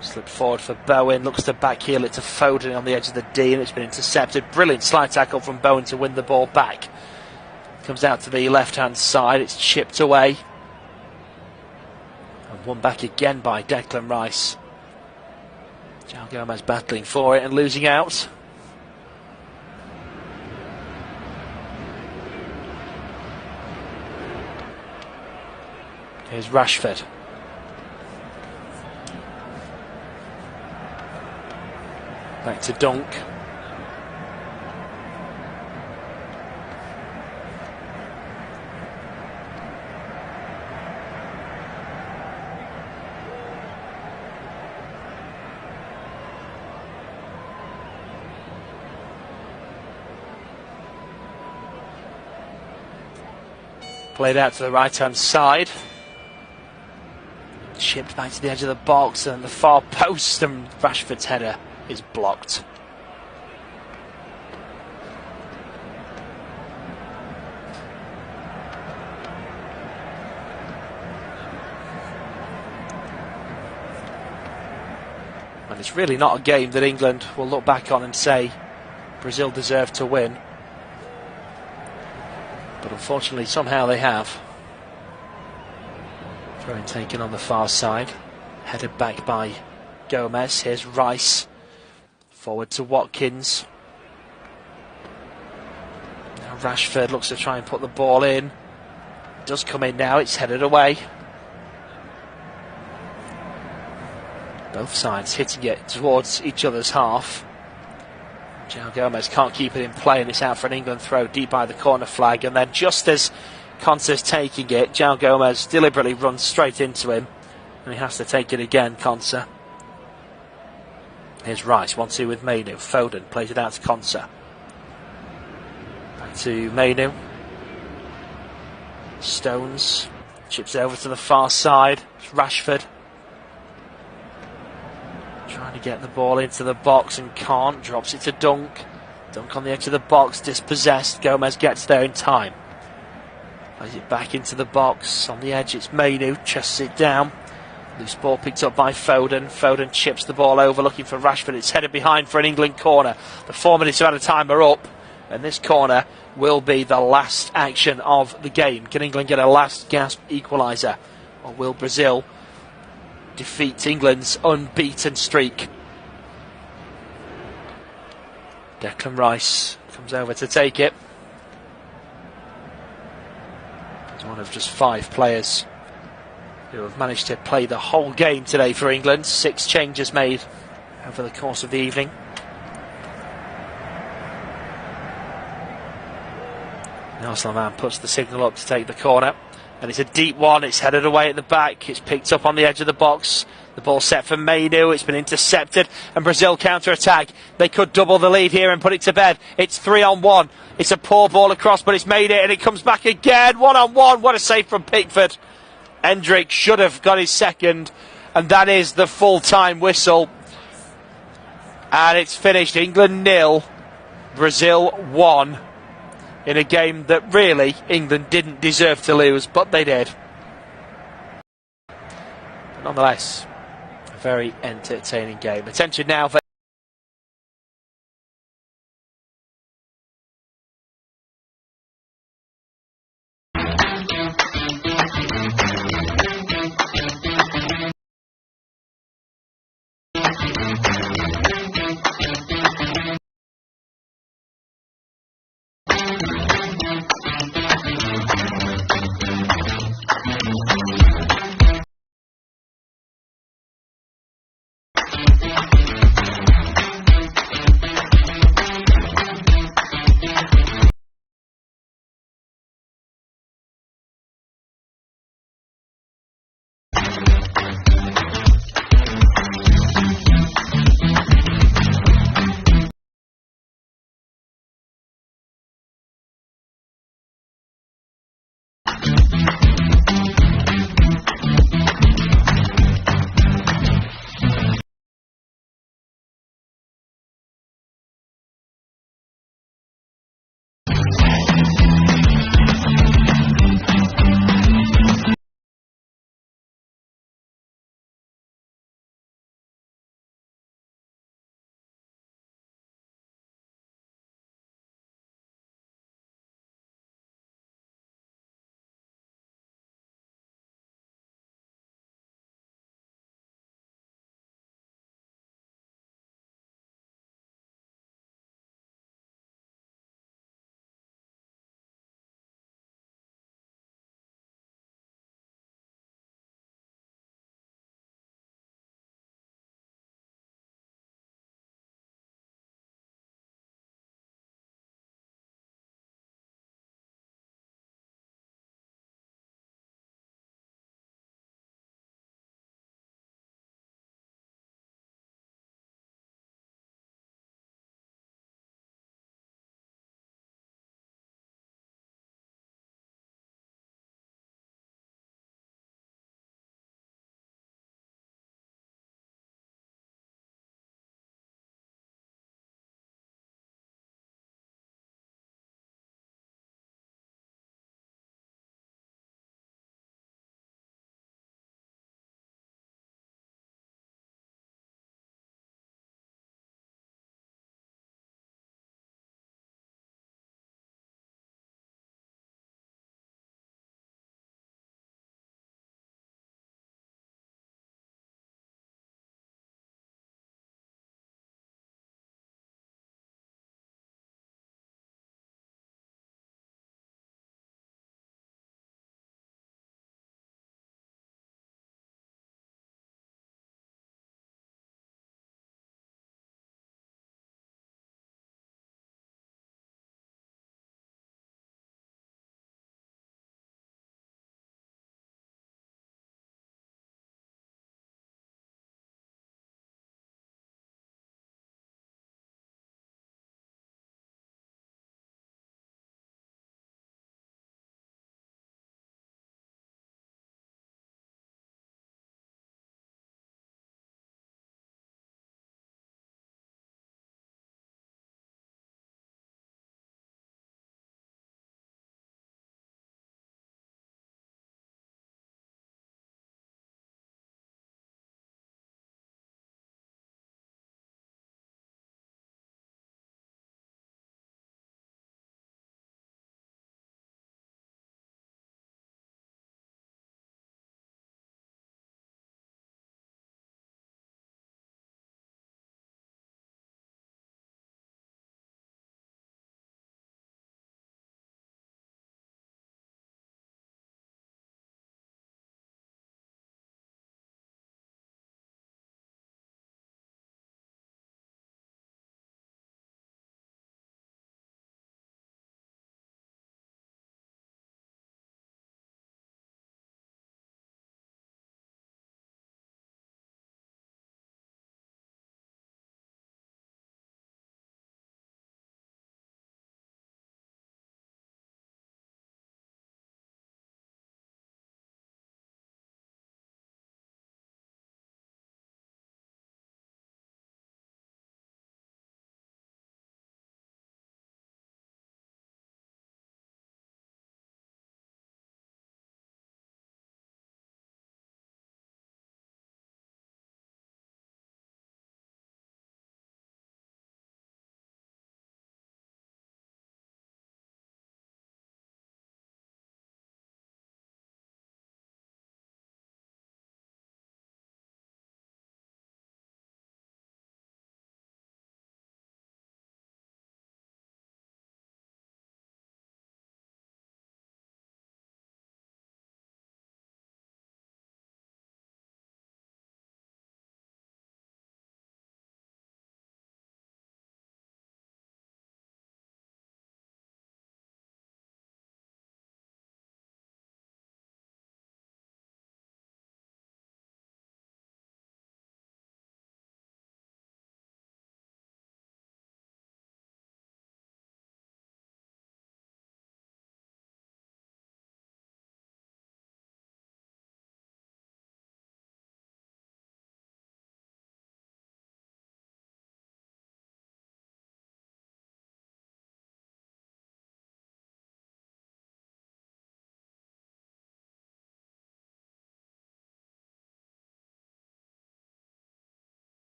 Slipped forward for Bowen. Looks to backheel it to Foden on the edge of the D, and it's been intercepted. Brilliant slide tackle from Bowen to win the ball back. Comes out to the left hand side. It's chipped away. And won back again by Declan Rice. João Gomez battling for it and losing out. Here's Rashford. Back to Dunk. Played out to the right hand side. Chipped back to the edge of the box and the far post, and Rashford's header is blocked. And it's really not a game that England will look back on and say Brazil deserved to win. But unfortunately somehow they have. Throw-in taken on the far side. Headed back by Gomez. Here's Rice. Forward to Watkins. Now Rashford looks to try and put the ball in. Does come in now. It's headed away. Both sides hitting it towards each other's half. João Gomez can't keep it in play, and it's out for an England throw deep by the corner flag. And then just as Konsa's taking it, João Gomez deliberately runs straight into him, and he has to take it again, Konsa. Here's Rice, 1-2 with Mainoo. Foden plays it out to Konsa. Back to Mainoo. Stones chips over to the far side. It's Rashford. Trying to get the ball into the box and can't. Drops it to Dunk. Dunk on the edge of the box, dispossessed. Gomez gets there in time. Plays it back into the box. On the edge, it's Mainoo, chests it down. Loose ball picked up by Foden. Foden chips the ball over, looking for Rashford. It's headed behind for an England corner. The 4 minutes of added time are up, and this corner will be the last action of the game. Can England get a last gasp equaliser, or will Brazil defeat England's unbeaten streak? Declan Rice comes over to take it. He's one of just 5 players who have managed to play the whole game today for England. 6 changes made over the course of the evening. Arsenal puts the signal up to take the corner, and it's a deep one. It's headed away at the back. It's picked up on the edge of the box. The ball set for Mainoo. It's been intercepted, and Brazil counter-attack. They could double the lead here and put it to bed. It's 3-on-1. It's a poor ball across, but it's made it, and it comes back again. 1-on-1. What a save from Pickford. Hendrick should have got his second, and that is the full-time whistle. And it's finished. England 0, Brazil 1. In a game that really England didn't deserve to lose, but they did. But nonetheless, a very entertaining game. Attention now for